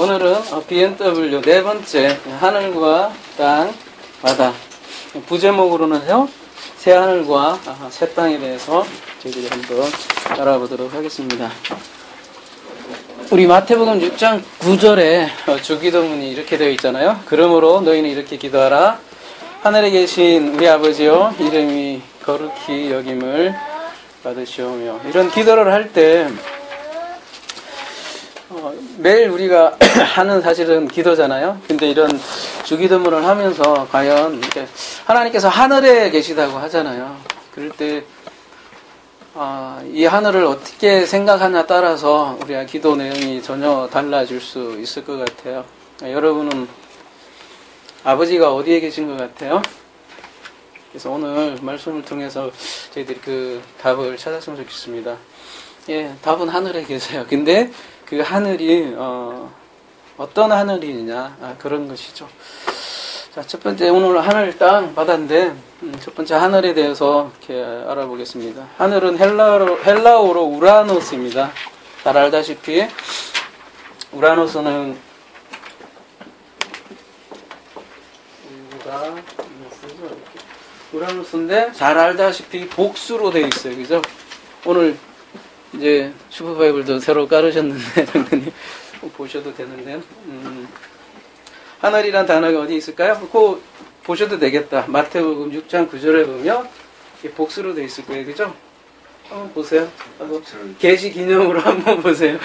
오늘은 BMW 네 번째 하늘과 땅, 바다 부제목으로는요 새하늘과 새 땅에 대해서 저희들이 한번 알아보도록 하겠습니다. 우리 마태복음 6장 9절에 주기도문이 이렇게 되어 있잖아요. 그러므로 너희는 이렇게 기도하라. 하늘에 계신 우리 아버지여 이름이 거룩히 여김을 받으시오며. 이런 기도를 할 때 매일 우리가 하는 사실은 기도잖아요. 근데 이런 주기도문을 하면서 과연 이렇게 하나님께서 하늘에 계시다고 하잖아요. 그럴 때 이 하늘을 어떻게 생각하냐 따라서 우리가 기도 내용이 전혀 달라질 수 있을 것 같아요. 여러분은 아버지가 어디에 계신 것 같아요? 그래서 오늘 말씀을 통해서 저희들이 그 답을 찾았으면 좋겠습니다. 예, 답은 하늘에 계세요. 근데 그 하늘이 어떤 하늘이냐 그런 것이죠. 자, 첫 번째 오늘 하늘, 땅, 바다인데 첫 번째 하늘에 대해서 이렇게 알아보겠습니다. 하늘은 헬라어로 우라노스입니다. 잘 알다시피 우라노스는 우라노스인데 잘 알다시피 복수로 되어 있어요. 그죠? 오늘 이제 슈퍼바이블도 새로 깔으셨는데 장로님 보셔도 되는데요. 하늘이란 단어가 어디 있을까요? 그거 보셔도 되겠다. 마태복음 6장 9절에 보면 복수로 되어 있을 거예요. 그죠? 한번 보세요. 계시 기념으로 한번 보세요.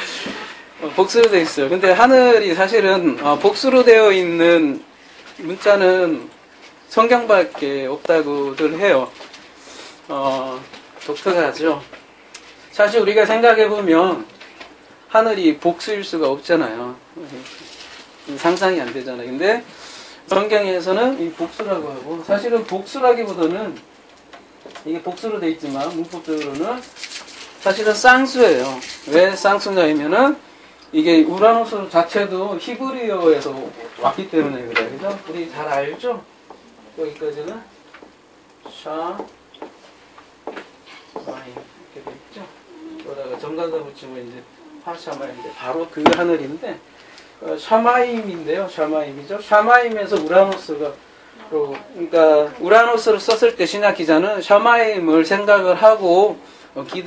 복수로 되어 있어요. 근데 하늘이 사실은 복수로 되어 있는 문자는 성경밖에 없다고들 해요. 독특하죠. 사실 우리가 생각해보면 하늘이 복수일 수가 없잖아요. 상상이 안 되잖아요. 근데 성경에서는 이 복수라고 하고, 사실은 복수라기보다는 이게 복수로 되어 있지만 문법적으로는 사실은 쌍수예요. 왜 쌍수냐 하면은 이게 우라노스 자체도 히브리어에서 왔기 때문에 그래요. 그죠? 우리 잘 알죠? 여기까지는 샤 마이 이렇게 되어 있죠? 그러다가 정관사 붙이면 이제 하샤마인데 바로 그 하늘인데 샤마임인데요. 샤마임이죠. 샤마임에서 우라노스가 그러니까 우라노스를 썼을 때 신약 기자는 샤마임을 생각을 하고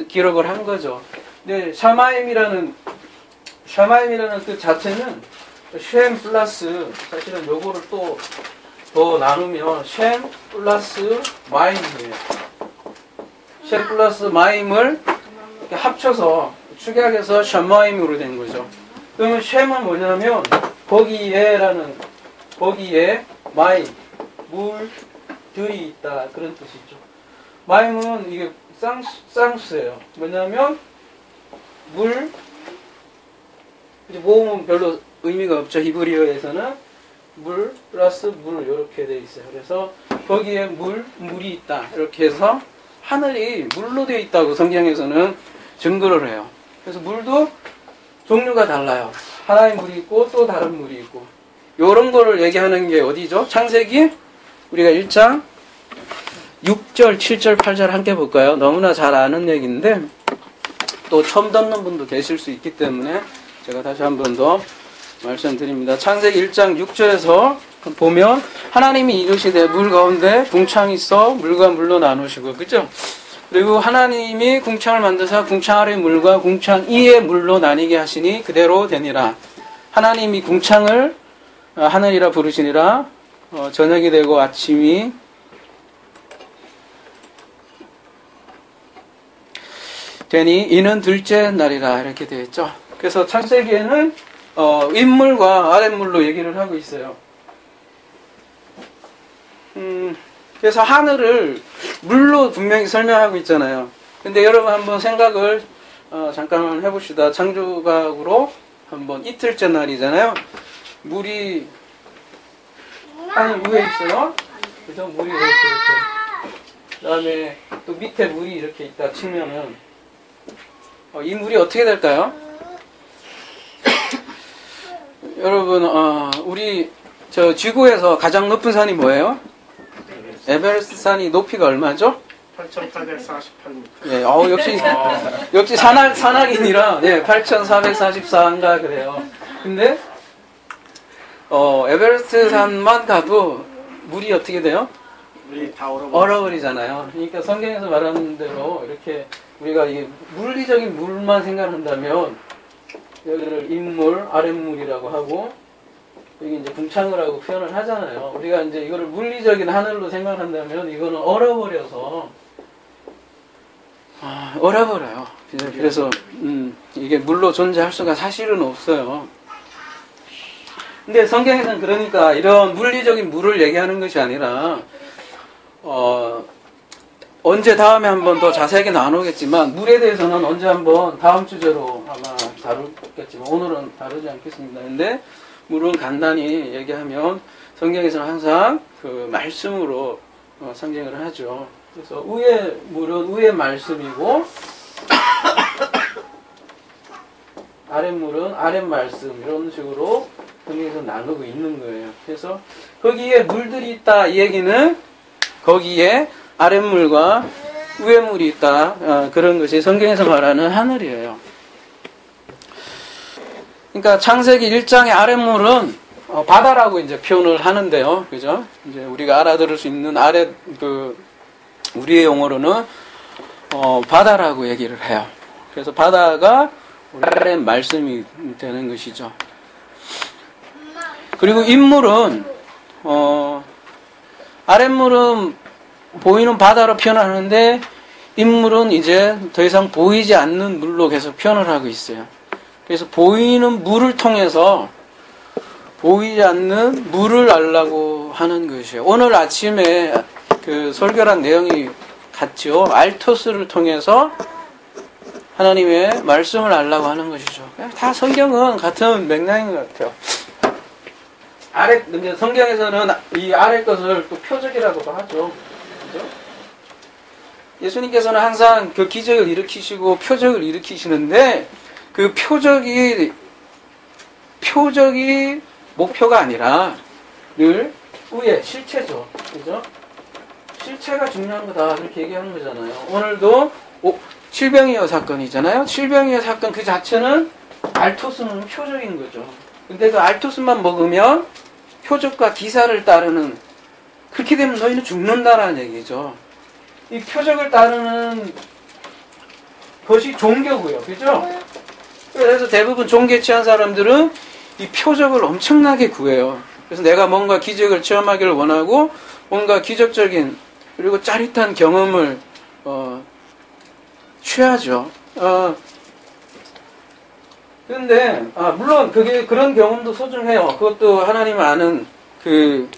기록을 한 거죠. 근데 샤마임이라는 뜻 자체는 쉔 플러스 사실은 요거를 또 더 나누면 쉔 플러스 마임이에요. 쉔 플러스 마임을 이렇게 합쳐서 축약해서 샤마임으로 된 거죠. 그러면 쉔은 뭐냐면 거기에 마임 물들이 있다 그런 뜻이죠. 마임은 이게 쌍수예요. 뭐냐면 물 이제 모음은 별로 의미가 없죠. 히브리어에서는 물 플러스 물 이렇게 돼 있어요. 그래서 거기에 물이 있다 이렇게 해서 하늘이 물로 되어 있다고 성경에서는 증거를 해요. 그래서 물도 종류가 달라요. 하나의 물이 있고 또 다른 물이 있고 이런 거를 얘기하는 게 어디죠? 창세기 우리가 1장 6절, 7절, 8절 함께 볼까요? 너무나 잘 아는 얘기인데 또 처음 듣는 분도 계실 수 있기 때문에 제가 다시 한 번 더 말씀드립니다. 창세기 1장 6절에서 보면 하나님이 이루시되 물 가운데 궁창이 있어 물과 물로 나누시고 그죠? 그리고 하나님이 궁창을 만드사 궁창 아래 물과 궁창 이의 물로 나뉘게 하시니 그대로 되니라. 하나님이 궁창을 하늘이라 부르시니라. 저녁이 되고 아침이 되니 이는 둘째 날이라 이렇게 되어 있죠. 그래서 창세기에는 윗물과 아랫물로 얘기를 하고 있어요. 그래서 하늘을 물로 분명히 설명하고 있잖아요. 근데 여러분 한번 생각을 잠깐만 해봅시다. 창조각으로 한번 이틀째 날이잖아요. 물이 하늘 위에 있어요. 그죠? 물이 이렇게. 그 다음에 또 밑에 물이 이렇게 있다 치면은 이 물이 어떻게 될까요? 여러분 우리 저 지구에서 가장 높은 산이 뭐예요? 에베레스트 산이 높이가 얼마죠? 8,848m. 예, 역시 산악인이라 예, 8,444인가 그래요. 근데 에베레스트 산만 가도 물이 어떻게 돼요? 우리 다 얼어버리잖아요. 그러니까 성경에서 말하는 대로 이렇게 우리가 이게 물리적인 물만 생각한다면 여기를 인물, 아랫물이라고 하고 여기 이제 궁창을하고 표현을 하잖아요. 우리가 이제 이거를 물리적인 하늘로 생각한다면 이거는 얼어버려서 얼어버려요. 그래서 이게 물로 존재할 수가 사실은 없어요. 근데 성경에서는 그러니까 이런 물리적인 물을 얘기하는 것이 아니라 언제 다음에 한번 더 자세하게 나누겠지만 물에 대해서는 언제 한번 다음 주제로 아마 다루겠지만 오늘은 다루지 않겠습니다. 근데 물은 간단히 얘기하면 성경에서는 항상 그 말씀으로 상징을 하죠. 그래서 위의 물은 위의 말씀이고 아랫물은 아랫 말씀 이런 식으로 성경에서 나누고 있는 거예요. 그래서 거기에 물들이 있다 이 얘기는 거기에 아랫물과 위의 물이 있다 그런 것이 성경에서 말하는 하늘이에요. 그러니까 창세기 1장의 아랫물은 바다라고 이제 표현을 하는데요. 그죠? 이제 우리가 알아들을 수 있는 우리의 용어로는 바다라고 얘기를 해요. 그래서 바다가 아랫 말씀이 되는 것이죠. 그리고 인물은 아랫물은 보이는 바다로 표현하는데 인물은 이제 더 이상 보이지 않는 물로 계속 표현을 하고 있어요. 그래서 보이는 물을 통해서 보이지 않는 물을 알라고 하는 것이에요. 오늘 아침에 그 설교란 내용이 같죠. 알토스를 통해서 하나님의 말씀을 알라고 하는 것이죠. 다 성경은 같은 맥락인 것 같아요. 근데 성경에서는 이 아래 것을 또 표적이라고도 하죠. 그죠? 예수님께서는 항상 그 기적을 일으키시고 표적을 일으키시는데 그 표적이 목표가 아니라 늘 위에 실체죠. 그죠? 실체가 중요한 거다. 그렇게 얘기하는 거잖아요. 오늘도 칠병이어 사건이잖아요. 칠병이어 사건 그 자체는 알토스는 표적인 거죠. 근데 그 알토스만 먹으면 표적과 기사를 따르는 그렇게 되면 너희는 죽는다라는 얘기죠. 이 표적을 따르는 것이 종교고요. 그죠? 그래서 대부분 종교에 취한 사람들은 이 표적을 엄청나게 구해요. 그래서 내가 뭔가 기적을 체험하기를 원하고 뭔가 기적적인 그리고 짜릿한 경험을 취하죠. 그런데 물론 그게 그런 경험도 소중해요. 그것도 하나님 아는 그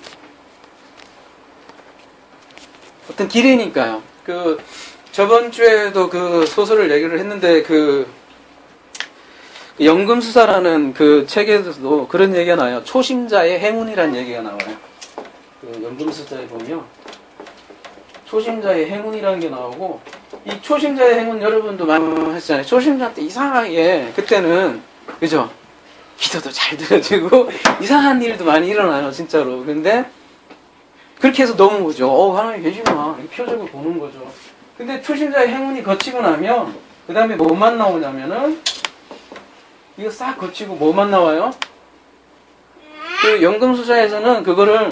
어떤 길이니까요. 그 저번 주에도 그 소설을 얘기를 했는데 그 연금수사라는 그 책에서도 그런 얘기가 나와요. 초심자의 행운이라는 얘기가 나와요. 그 연금수사에 보면 초심자의 행운이라는 게 나오고 이 초심자의 행운 여러분도 많이 하시잖아요. 초심자한테 이상하게 그때는 그죠? 기도도 잘 들어지고 이상한 일도 많이 일어나요. 진짜로. 근데 그렇게 해서 넘어오죠. 하나님 계시구나. 표적을 보는 거죠. 근데 초심자의 행운이 거치고 나면 그 다음에 뭐만 나오냐면은 이거 싹 거치고 뭐만 나와요? 그 연금수사에서는 그거를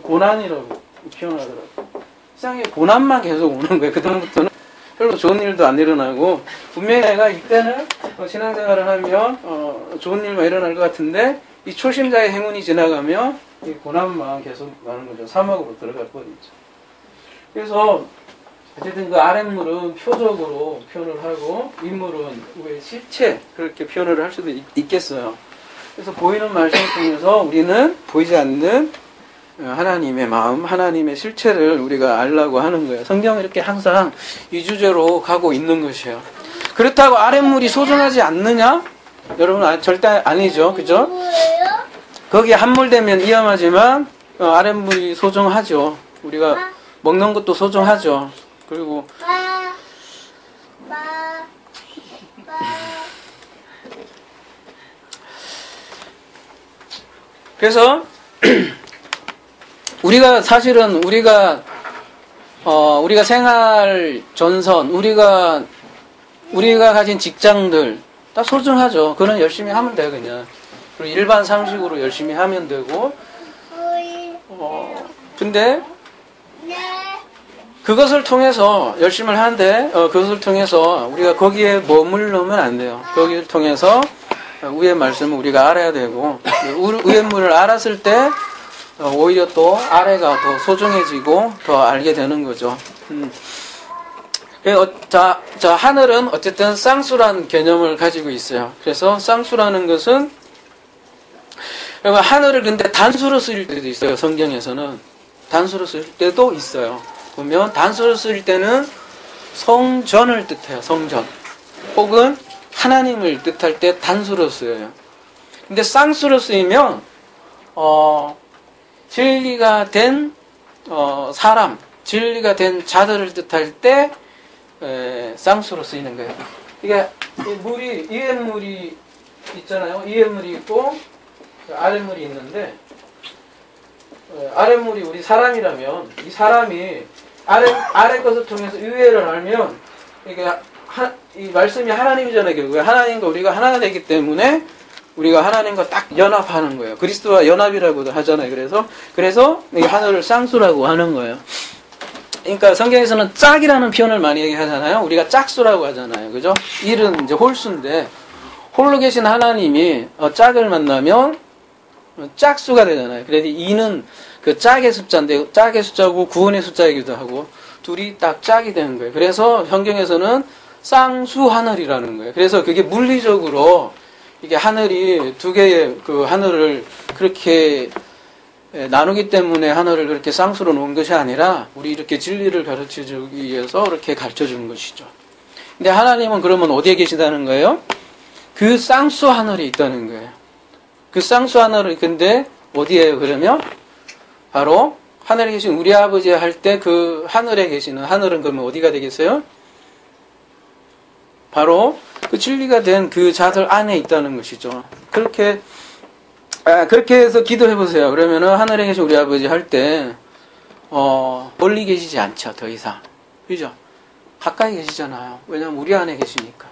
고난이라고 표현하더라고요. 세상에 고난만 계속 오는 거예요. 그 다음부터는 별로 좋은 일도 안 일어나고 분명히 내가 이때는 신앙생활을 하면 좋은 일만 일어날 것 같은데 이 초심자의 행운이 지나가면 이 고난만 계속 나는 거죠. 사막으로 들어갈 뻔이죠. 그래서 어쨌든 그 아랫물은 표적으로 표현을 하고 윗물은 왜 실체 그렇게 표현을 할 수도 있겠어요. 그래서 보이는 말씀을 통해서 우리는 보이지 않는 하나님의 마음, 하나님의 실체를 우리가 알라고 하는 거예요. 성경은 이렇게 항상 이 주제로 가고 있는 것이에요. 그렇다고 아랫물이 소중하지 않느냐? 여러분 절대 아니죠. 그죠? 거기에 함몰되면 위험하지만 아랫물이 소중하죠. 우리가 먹는 것도 소중하죠. 그리고 그래서 우리가 사실은 우리가 생활 전선 우리가 가진 직장들 다 소중하죠. 그건 열심히 하면 돼요. 그냥 그리고 일반 상식으로 열심히 하면 되고, 근데 그것을 통해서 열심히 하는데 그것을 통해서 우리가 거기에 머물르면 안 돼요. 거기를 통해서 위의 말씀을 우리가 알아야 되고, 위의 물을 알았을 때 오히려 또 아래가 더 소중해지고 더 알게 되는 거죠. 자, 하늘은 어쨌든 쌍수라는 개념을 가지고 있어요. 그래서 쌍수라는 것은 하늘을 근데 단수로 쓰일 때도 있어요. 성경에서는 단수로 쓰일 때도 있어요. 보면 단수로 쓰일 때는 성전을 뜻해요. 성전. 혹은 하나님을 뜻할 때 단수로 쓰여요. 근데 쌍수로 쓰이면 진리가 된 사람, 진리가 된 자들을 뜻할 때 쌍수로 쓰이는 거예요. 이게 물이 위에물이 있잖아요. 위에물이 있고 아랫물이 있는데 아랫물이 우리 사람이라면 이 사람이 아래 것을 통해서 위에를 알면 이게 이 말씀이 하나님이잖아요. 결국에 하나님과 우리가 하나가 되기 때문에 우리가 하나님과 딱 연합하는 거예요. 그리스도와 연합이라고도 하잖아요. 그래서 이 하늘을 쌍수라고 하는 거예요. 그러니까 성경에서는 짝이라는 표현을 많이 얘기하잖아요. 우리가 짝수라고 하잖아요. 그죠? 일은 이제 홀수인데 홀로 계신 하나님이 짝을 만나면 짝수가 되잖아요. 그래서 이는 그 짝의 숫자인데 짝의 숫자고 구원의 숫자이기도 하고 둘이 딱 짝이 되는 거예요. 그래서 성경에서는 쌍수하늘이라는 거예요. 그래서 그게 물리적으로 이게 하늘이 두 개의 그 하늘을 그렇게 나누기 때문에 하늘을 그렇게 쌍수로 놓은 것이 아니라 우리 이렇게 진리를 가르쳐 주기 위해서 이렇게 가르쳐 주는 것이죠. 근데 하나님은 그러면 어디에 계시다는 거예요? 그 쌍수 하늘이 있다는 거예요. 그 쌍수 하늘이 근데 어디에요 그러면? 바로 하늘에 계신 우리 아버지 할 때 그 하늘에 계시는 하늘은 그러면 어디가 되겠어요? 바로 그 진리가 된 그 자들 안에 있다는 것이죠. 그렇게 해서 기도해 보세요. 그러면은 하늘에 계신 우리 아버지 할 때 멀리 계시지 않죠. 더 이상. 그죠? 가까이 계시잖아요. 왜냐하면 우리 안에 계시니까.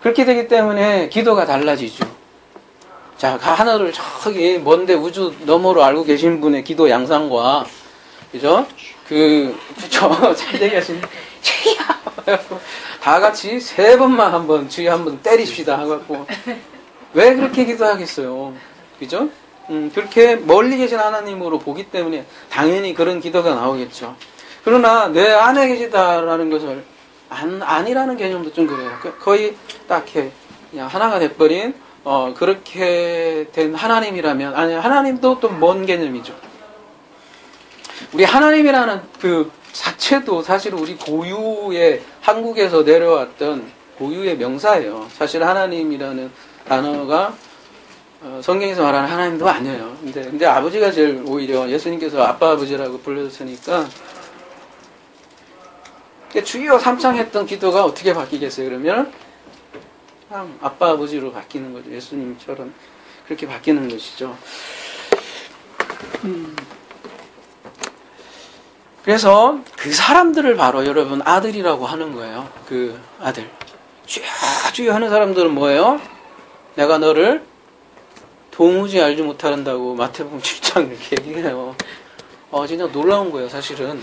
그렇게 되기 때문에 기도가 달라지죠. 자, 하늘을 저기 먼데 우주 너머로 알고 계신 분의 기도 양상과 그죠? 잘 얘기하시네. 다 같이 3번만 한번 주여 한번 때리십시다 하고 왜 그렇게 기도하겠어요? 그죠? 그렇게 멀리 계신 하나님으로 보기 때문에 당연히 그런 기도가 나오겠죠. 그러나 내 안에 계시다라는 것을 아니라는 개념도 좀 그래요. 거의 딱 그냥 하나가 돼버린 그렇게 된 하나님이라면 아니 하나님도 또 먼 개념이죠. 우리 하나님이라는 그 자체도 사실 우리 고유의 한국에서 내려왔던 고유의 명사예요. 사실 하나님이라는 단어가 성경에서 말하는 하나님도 아니에요. 근데 아버지가 제일 오히려 예수님께서 아빠 아버지라고 불러주시니까 주여 삼창했던 기도가 어떻게 바뀌겠어요? 그러면 아빠 아버지로 바뀌는 거죠. 예수님처럼 그렇게 바뀌는 것이죠. 그래서 그 사람들을 바로 여러분 아들이라고 하는 거예요. 그 아들. 주여 하는 사람들은 뭐예요? 내가 너를 도무지 알지 못한다고 마태복음 7장 이렇게 얘기해요. 진짜 놀라운 거예요. 사실은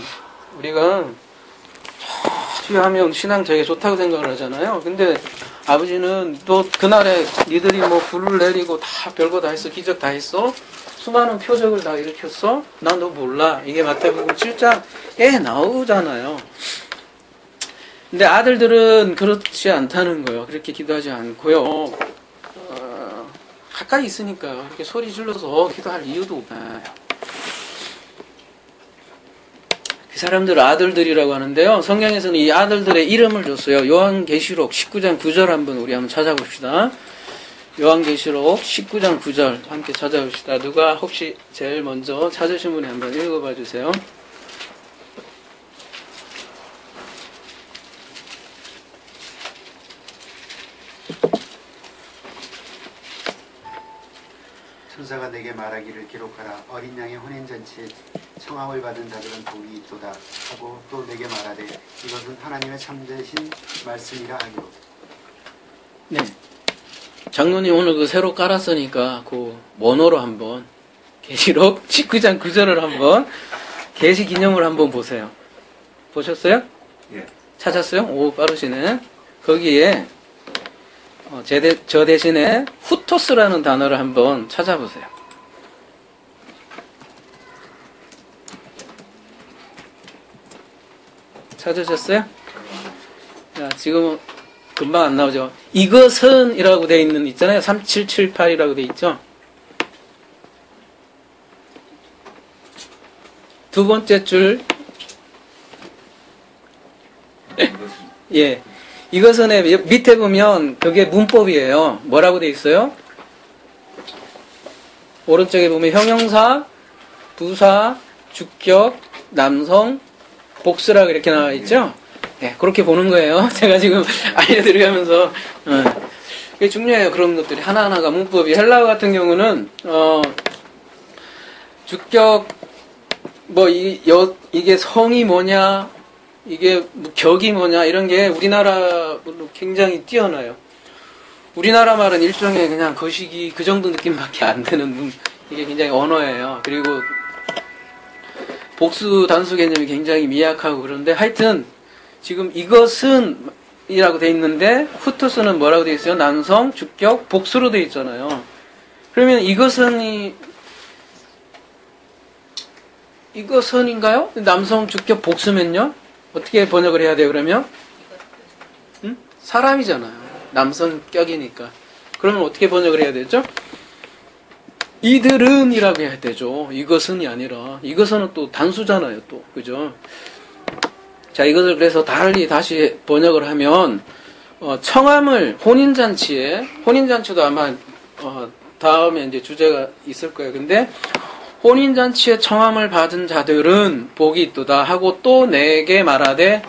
우리가 주여 하면 신앙 되게 좋다고 생각을 하잖아요. 근데 아버지는 또 그날에 니들이 뭐 불을 내리고 다 별거 다 했어. 기적 다 했어. 수많은 표적을 다 일으켰어. 난 너 몰라. 이게 마태복음 7장에 나오잖아요. 근데 아들들은 그렇지 않다는 거예요. 그렇게 기도하지 않고요. 가까이 있으니까요. 이렇게 소리 질러서 기도할 이유도 없어요. 그 사람들을 아들들이라고 하는데요. 성경에서는 이 아들들의 이름을 줬어요. 요한계시록 19장 9절 한번 우리 한번 찾아봅시다. 요한계시록 19장 9절 함께 찾아봅시다. 누가 혹시 제일 먼저 찾으신 분이 한번 읽어봐 주세요. 천사가 내게 말하기를 기록하라. 어린 양의 혼인잔치에 청함을 받은 자들은 복이 있도다 하고 또 내게 말하되 이것은 하나님의 참되신 말씀이라 하기로. 네. 장로님 오늘 그 새로 깔았으니까 그 원어로 한번 계시록 19장 9절을 한번 계시 기념을 한번 보세요. 보셨어요? 예. 찾았어요? 오, 빠르시네. 거기에 저 대신에 후토스라는 단어를 한번 찾아보세요. 찾으셨어요? 자, 지금 금방 안 나오죠. 이것은 이라고 돼 있는 있잖아요. 3778이라고 돼 있죠. 두 번째 줄. 예. 이것은 밑에 보면 그게 문법이에요. 뭐라고 돼 있어요? 오른쪽에 보면 형용사, 부사, 주격, 남성, 복수라고 이렇게 나와 있죠? 네, 그렇게 보는 거예요. 제가 지금 알려드리면서. 이게 중요해요. 그런 것들이. 하나하나가 문법이. 헬라어 같은 경우는, 주격, 이게 성이 뭐냐, 이게 격이 뭐냐, 이런 게 우리나라로 굉장히 뛰어나요. 우리나라 말은 일종의 그냥 거시기, 그 정도 느낌밖에 안 되는, 이게 굉장히 언어예요. 그리고 복수, 단수 개념이 굉장히 미약하고 그런데 하여튼, 지금 이것은 이라고 돼 있는데 후토스는 뭐라고 돼 있어요? 남성, 주격, 복수로 돼 있잖아요. 그러면 이것은인가요? 남성, 주격, 복수면요? 어떻게 번역을 해야 돼요, 그러면? 사람이잖아요. 남성격이니까. 그러면 어떻게 번역을 해야 되죠? 이들은 이라고 해야 되죠. 이것은이 아니라. 이것은 또 단수잖아요, 또. 그죠? 자, 이것을 그래서 달리 다시 번역을 하면, 청함을 혼인잔치도 아마, 다음에 이제 주제가 있을 거예요. 근데, 혼인잔치에 청함을 받은 자들은 복이 있도다 하고 또 내게 말하되,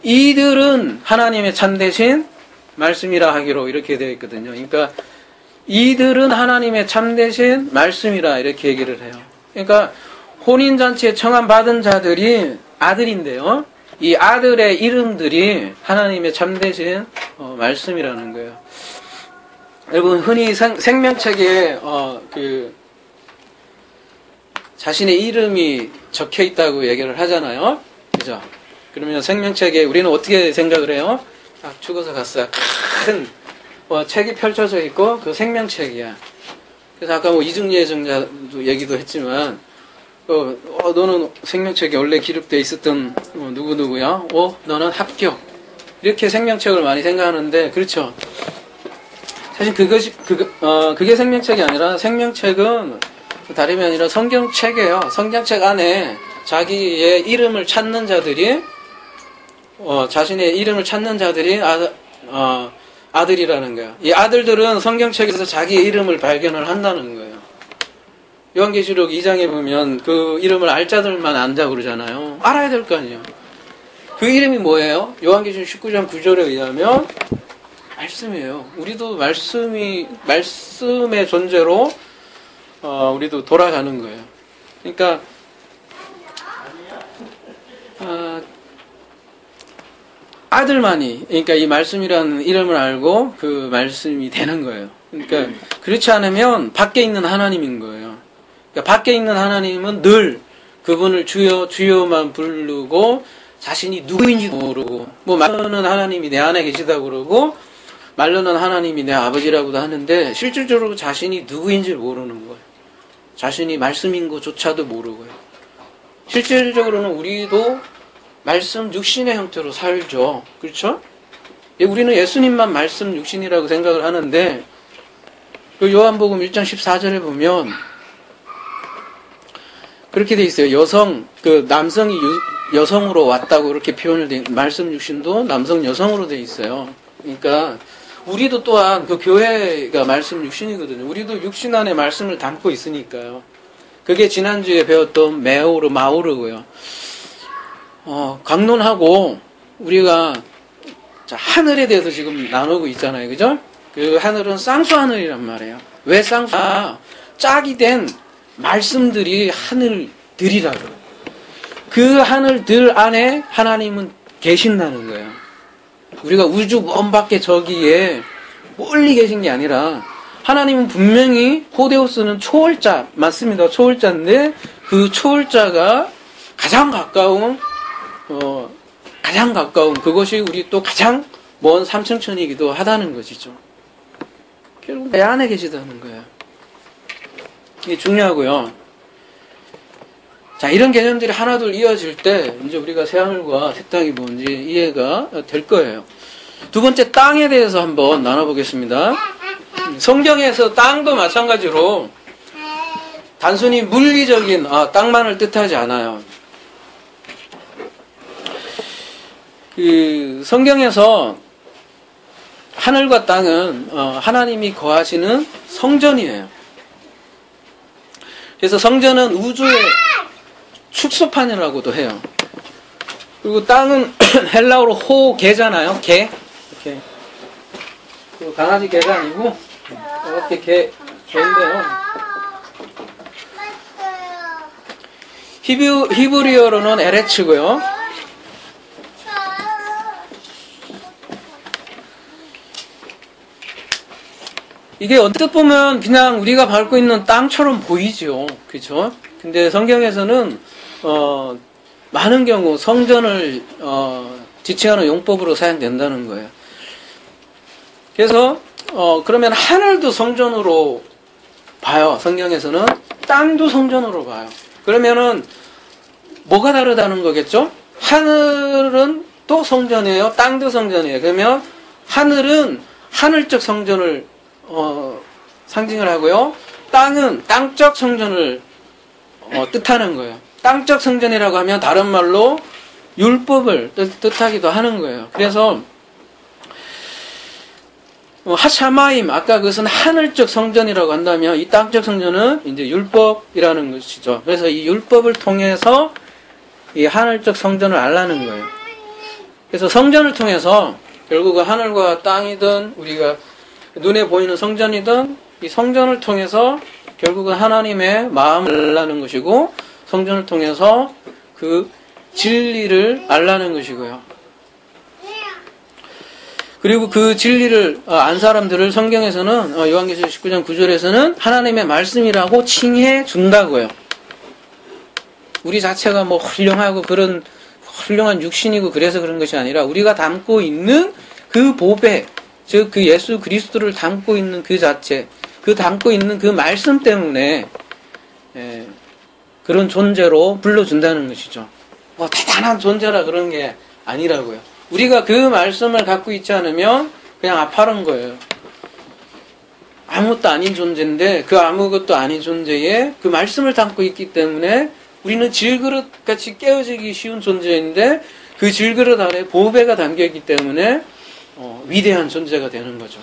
이들은 하나님의 참되신 말씀이라 하기로 이렇게 되어 있거든요. 그러니까, 이들은 하나님의 참되신 말씀이라 이렇게 얘기를 해요. 그러니까, 혼인잔치에 청함 받은 자들이 아들인데요. 이 아들의 이름들이 하나님의 참되신 말씀이라는 거예요. 여러분 흔히 생명책에 자신의 이름이 적혀 있다고 얘기를 하잖아요. 그죠? 그러면 생명책에 우리는 어떻게 생각을 해요? 딱 죽어서 갔어요. 큰 책이 펼쳐져 있고 그 생명책이야. 그래서 아까 이중예 정자도 얘기도 했지만 너는 생명책에 원래 기록되어 있었던 누구누구야? 너는 합격. 이렇게 생명책을 많이 생각하는데 그렇죠. 사실 그게 생명책이 아니라 생명책은 다름이 아니라 성경책이에요. 성경책 안에 자기의 이름을 찾는 자들이 자신의 이름을 찾는 자들이 아들이라는 거예요. 이 아들들은 성경책에서 자기의 이름을 발견을 한다는 거예요. 요한계시록 2장에 보면 그 이름을 알 자들만 안다고 그러잖아요. 알아야 될 거 아니에요. 그 이름이 뭐예요? 요한계시록 19장 9절에 의하면 말씀이에요. 우리도 말씀의 존재로 우리도 돌아가는 거예요. 그러니까 아들만이 그러니까 이 말씀이라는 이름을 알고 그 말씀이 되는 거예요. 그러니까 그렇지 않으면 밖에 있는 하나님인 거예요. 그러니까 밖에 있는 하나님은 늘 그분을 주여만 부르고 자신이 누구인지도 모르고 말로는 하나님이 내 안에 계시다고 그러고 말로는 하나님이 내 아버지라고도 하는데 실질적으로 자신이 누구인지를 모르는 거예요. 자신이 말씀인 것조차도 모르고요. 실질적으로는 우리도 말씀 육신의 형태로 살죠. 그렇죠? 우리는 예수님만 말씀 육신이라고 생각을 하는데 그 요한복음 1장 14절에 보면 그렇게 돼 있어요. 남성이 여성으로 왔다고 그렇게 표현을 돼, 말씀 육신도 남성 여성으로 돼 있어요. 그러니까, 우리도 또한 그 교회가 말씀 육신이거든요. 우리도 육신 안에 말씀을 담고 있으니까요. 그게 지난주에 배웠던 마우르고요. 강론하고 우리가 하늘에 대해서 지금 나누고 있잖아요. 그죠? 그 하늘은 쌍수 하늘이란 말이에요. 왜 쌍수가 짝이 된 말씀들이 하늘들이라고요. 그 하늘들 안에 하나님은 계신다는 거예요. 우리가 우주 먼 밖에 저기에 멀리 계신 게 아니라 하나님은 분명히 호데오스는 초월자 맞습니다. 초월자인데 그 초월자가 가장 가까운 그것이 우리 또 가장 먼 삼층천이기도 하다는 것이죠. 결국 내 안에 계시다는 거예요. 이게 중요하고요. 자, 이런 개념들이 하나둘 이어질 때 이제 우리가 새하늘과 새 땅이 뭔지 이해가 될 거예요. 두 번째, 땅에 대해서 한번 나눠보겠습니다. 성경에서 땅도 마찬가지로 단순히 물리적인 땅만을 뜻하지 않아요. 그 성경에서 하늘과 땅은 하나님이 거하시는 성전이에요. 그래서 성전은 우주의 축소판이라고도 해요. 그리고 땅은 헬라어로 호개잖아요. 개. 이렇게. 그 강아지 개가 아니고 이렇게 개인데요. 히브리어로는 에레츠고요. 이게 언뜻 보면 그냥 우리가 밟고 있는 땅처럼 보이죠. 그렇죠? 근데 성경에서는 많은 경우 성전을 지칭하는 용법으로 사용된다는 거예요. 그래서 그러면 하늘도 성전으로 봐요. 성경에서는 땅도 성전으로 봐요. 그러면은 뭐가 다르다는 거겠죠? 하늘은 또 성전이에요. 땅도 성전이에요. 그러면 하늘은 하늘적 성전을 상징을 하고요. 땅은 땅적 성전을 뜻하는 거예요. 땅적 성전이라고 하면 다른 말로 율법을 뜻하기도 하는 거예요. 그래서 하샤마임, 아까 그것은 하늘적 성전이라고 한다면 이 땅적 성전은 이제 율법이라는 것이죠. 그래서 이 율법을 통해서 이 하늘적 성전을 알라는 거예요. 그래서 성전을 통해서 결국은 하늘과 땅이든 우리가 눈에 보이는 성전이든 이 성전을 통해서 결국은 하나님의 마음을 알라는 것이고 성전을 통해서 그 진리를 알라는 것이고요. 그리고 그 진리를 안 사람들을 성경에서는 요한계시록 19장 9절에서는 하나님의 말씀이라고 칭해 준다고요. 우리 자체가 뭐 훌륭하고 그런 훌륭한 육신이고 그래서 그런 것이 아니라 우리가 담고 있는 그 보배, 즉 그 예수 그리스도를 담고 있는 그 자체, 그 담고 있는 그 말씀 때문에 그런 존재로 불러준다는 것이죠. 뭐 대단한 존재라 그런 게 아니라고요. 우리가 그 말씀을 갖고 있지 않으면 그냥 아파른 거예요. 아무것도 아닌 존재인데 그 아무것도 아닌 존재에 그 말씀을 담고 있기 때문에 우리는 질그릇같이 깨어지기 쉬운 존재인데 그 질그릇 안에 보배가 담겨있기 때문에 위대한 존재가 되는 거죠.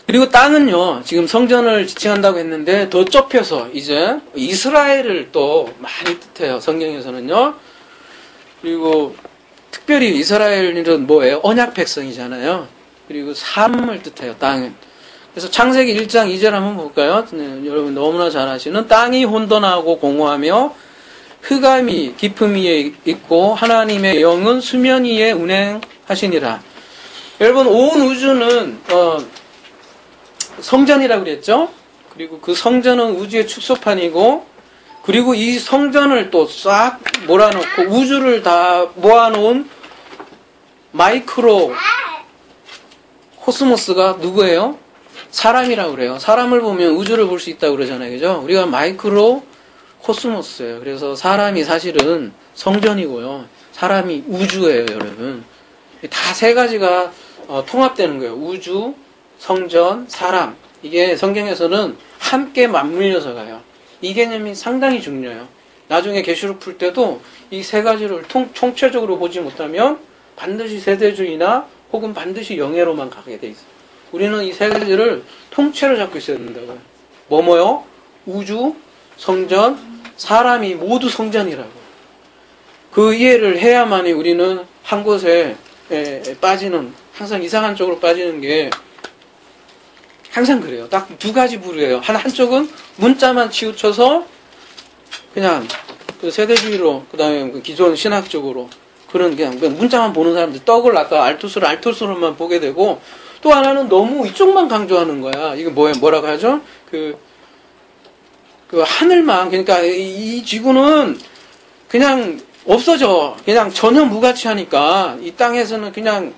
그리고 땅은요, 지금 성전을 지칭한다고 했는데 더 좁혀서 이제 이스라엘을 또 많이 뜻해요. 성경에서는요. 그리고 특별히 이스라엘은 뭐예요? 언약 백성이잖아요. 그리고 삶을 뜻해요. 땅은. 그래서 창세기 1장 2절 한번 볼까요? 네, 여러분 너무나 잘 아시는 땅이 혼돈하고 공허하며 흑암이 깊음 위에 있고 하나님의 영은 수면 위에 운행하시니라. 여러분 온 우주는 성전이라고 그랬죠? 그리고 그 성전은 우주의 축소판이고 그리고 이 성전을 또 싹 몰아놓고 우주를 다 모아놓은 마이크로 코스모스가 누구예요? 사람이라고 그래요. 사람을 보면 우주를 볼 수 있다고 그러잖아요. 그죠? 우리가 마이크로 코스모스예요. 그래서 사람이 사실은 성전이고요. 사람이 우주예요, 여러분. 다 세 가지가 통합되는 거예요. 우주, 성전, 사람. 이게 성경에서는 함께 맞물려서 가요. 이 개념이 상당히 중요해요. 나중에 계시록 풀 때도 이 세 가지를 총체적으로 보지 못하면 반드시 세대주의나 혹은 반드시 영예로만 가게 돼 있어요. 우리는 이 세 가지를 통째로 잡고 있어야 된다고요. 뭐뭐요? 우주, 성전, 사람이 모두 성전이라고. 그 이해를 해야만이 우리는 한 곳에 빠지는, 항상 이상한 쪽으로 빠지는 게 항상 그래요. 딱 두 가지 부류예요. 한쪽은 문자만 치우쳐서 그냥 그 세대주의로, 그 다음에 기존 신학적으로 그런 그냥 문자만 보는 사람들, 떡을 아까 알토스로만 보게 되고, 또 하나는 너무 이쪽만 강조하는 거야. 이거 뭐라고 하죠? 그 하늘만, 그러니까 이 지구는 그냥 없어져. 그냥 전혀 무가치하니까 이 땅에서는 그냥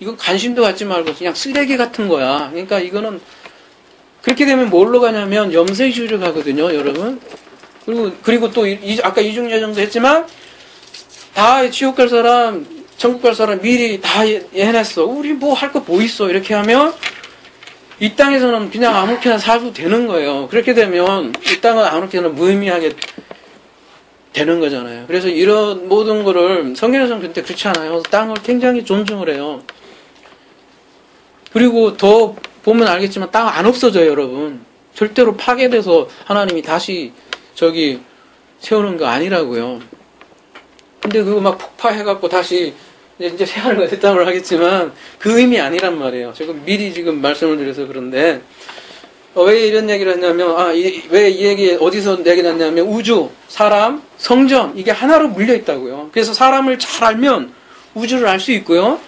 이건 관심도 갖지 말고 그냥 쓰레기 같은 거야. 그러니까 이거는 그렇게 되면 뭘로 가냐면 염세주의로 가거든요, 여러분. 그리고 또 아까 이중예정도 했지만 다 지옥 갈 사람, 천국 갈 사람 미리 다 해냈어. 우리 뭐 할 거 뭐 있어? 이렇게 하면 이 땅에서는 그냥 아무렇게나 살도 되는 거예요. 그렇게 되면 이 땅은 아무렇게나 무의미하게 되는 거잖아요. 그래서 이런 모든 거를 성경에서는 근데 그렇지 않아요. 땅을 굉장히 존중을 해요. 그리고 더 보면 알겠지만 땅 안 없어져요, 여러분. 절대로 파괴돼서 하나님이 다시 세우는 거 아니라고요. 근데 그거 막 폭파해갖고 다시 이제 새하늘과 새 땅을 하겠지만 그 의미 아니란 말이에요. 지금 미리 말씀을 드려서 그런데 왜 이런 얘기를 했냐면 왜 이 얘기 어디서 얘기 났냐면 우주, 사람, 성전 이게 하나로 물려 있다고요. 그래서 사람을 잘 알면 우주를 알 수 있고요.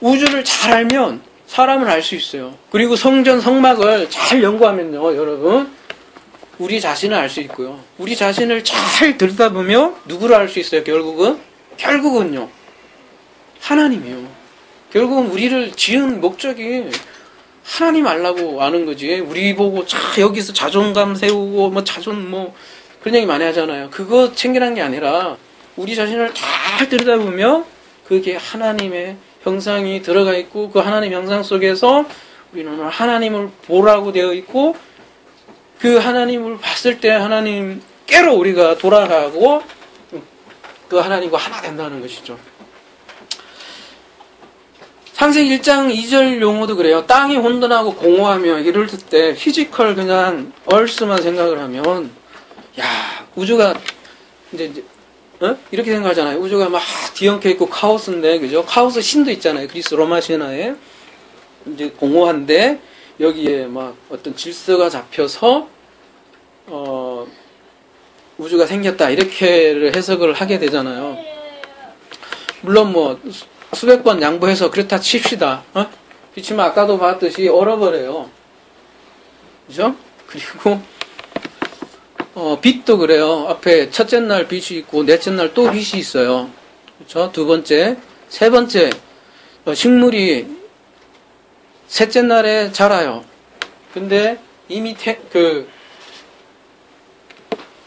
우주를 잘 알면 사람을 알 수 있어요. 그리고 성전, 성막을 잘 연구하면요, 여러분 우리 자신을 알 수 있고요. 우리 자신을 잘 들여다보면 누구를 알 수 있어요? 결국은요. 하나님이요. 결국은 우리를 지은 목적이 하나님 알라고 아는 거지. 우리 보고 여기서 자존감 세우고 그런 얘기 많이 하잖아요. 그거 챙기라는 게 아니라 우리 자신을 잘 들여다보면 그게 하나님의 형상이 들어가 있고 그 하나님 형상 속에서 우리는 하나님을 보라고 되어 있고 그 하나님을 봤을 때 하나님께로 우리가 돌아가고 그 하나님과 하나 된다는 것이죠. 창세기 1장 2절 용어도 그래요. 땅이 혼돈하고 공허하며 이럴 때 피지컬 그냥 얼스만 생각을 하면 우주가 이제 이렇게 생각하잖아요. 우주가 막 뒤엉켜 있고 카오스인데 그죠? 카오스 신도 있잖아요. 그리스 로마 신화에 이제 공허한데 여기에 막 어떤 질서가 잡혀서 우주가 생겼다 이렇게 해석을 하게 되잖아요. 물론 수백 번 양보해서 그렇다 칩시다. 그렇지만 아까도 봤듯이 얼어버려요. 그죠? 그리고 빛도 그래요. 앞에 첫째 날 빛이 있고 넷째 날 또 빛이 있어요. 그렇죠? 두 번째, 세 번째 식물이 셋째 날에 자라요. 근데 이미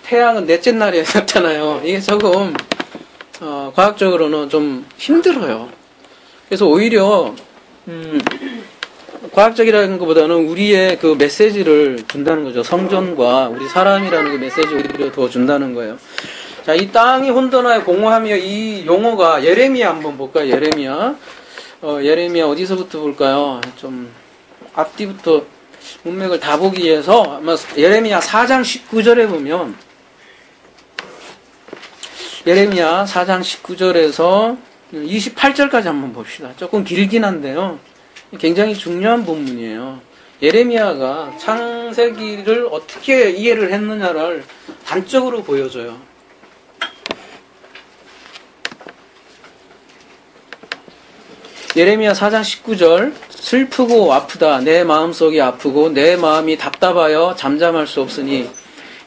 태양은 넷째 날에 샀잖아요. 이게 조금 과학적으로는 좀 힘들어요. 그래서 오히려 과학적이라는 것보다는 우리의 그 메시지를 준다는 거죠. 성전과 우리 사람이라는 그 메시지를 오히려 더 준다는 거예요. 자, 이 땅이 혼돈하여 공허하며 이 용어가 예레미야 한번 볼까요? 예레미야 어디서부터 볼까요? 좀 앞뒤부터 문맥을 다 보기 위해서 아마 예레미야 4장 19절에 보면 예레미야 4장 19절에서 28절까지 한번 봅시다. 조금 길긴 한데요. 굉장히 중요한 본문이에요. 예레미야가 창세기를 어떻게 이해를 했느냐를 단적으로 보여줘요. 예레미야 4장 19절 슬프고 아프다. 내 마음속이 아프고 내 마음이 답답하여 잠잠할 수 없으니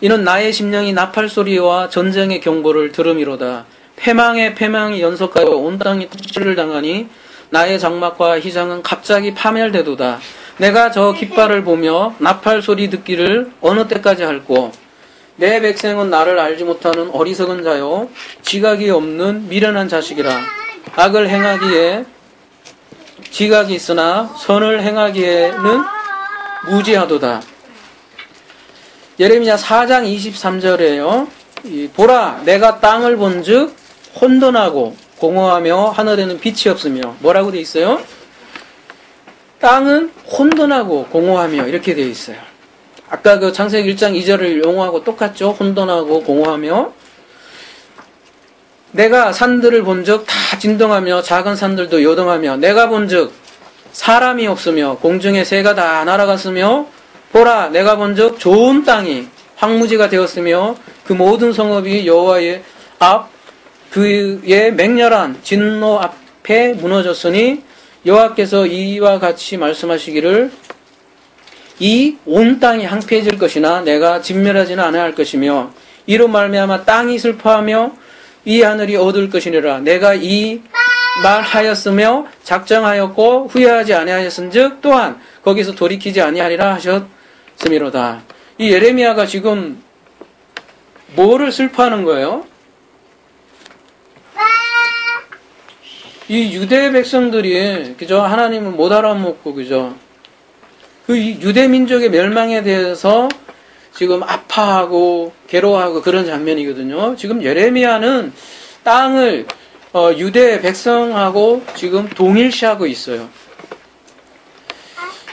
이는 나의 심령이 나팔소리와 전쟁의 경보를 들음이로다. 패망이 연속하여 온 땅이 터치를 당하니 나의 장막과 희장은 갑자기 파멸되도다. 내가 저 깃발을 보며 나팔소리 듣기를 어느 때까지 할꼬. 내 백성은 나를 알지 못하는 어리석은 자요 지각이 없는 미련한 자식이라. 악을 행하기에 지각이 있으나 선을 행하기에는 무지하도다. 예레미야 4장 23절에요. 보라 내가 땅을 본즉 혼돈하고 공허하며 하늘에는 빛이 없으며 뭐라고 되어 있어요? 땅은 혼돈하고 공허하며 이렇게 되어 있어요. 아까 그 창세기 1장 2절을 용어하고 똑같죠? 혼돈하고 공허하며 내가 산들을 본즉 다 진동하며 작은 산들도 요동하며 내가 본즉 사람이 없으며 공중의 새가 다 날아갔으며 보라 내가 본즉 좋은 땅이 황무지가 되었으며 그 모든 성읍이 여호와의 앞 그의 맹렬한 진노 앞에 무너졌으니 여호와께서 이와 같이 말씀하시기를 이 온 땅이 황폐해질 것이나 내가 진멸하지는 않아야 할 것이며 이로 말미암아 땅이 슬퍼하며 위 하늘이 어두울 것이니라. 내가 이 말하였으며 작정하였고 후회하지 아니하였은즉 또한 거기서 돌이키지 아니하리라 하셨음이로다. 이 예레미야가 지금 뭐를 슬퍼하는 거예요? 이 유대 백성들이 그죠? 하나님을 못 알아먹고 그죠? 그 유대 민족의 멸망에 대해서 지금 아파하고 괴로워하고 그런 장면이거든요. 지금 예레미야는 땅을 유대 백성하고 지금 동일시하고 있어요.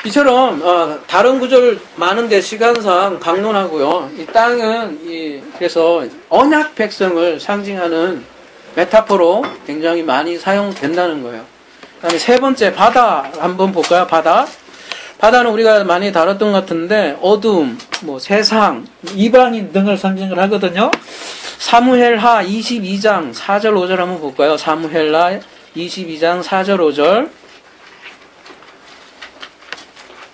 이처럼 다른 구절 많은데 시간상 방론하고요. 이 땅은 그래서 언약 백성을 상징하는 메타포로 굉장히 많이 사용된다는 거예요. 그다음에 세 번째 바다 한번 볼까요? 바다는 우리가 많이 다뤘던 것 같은데 어둠, 뭐 세상, 이방인 등을 상징을 하거든요. 사무엘하 22장 4절 5절 한번 볼까요? 사무엘하 22장 4절 5절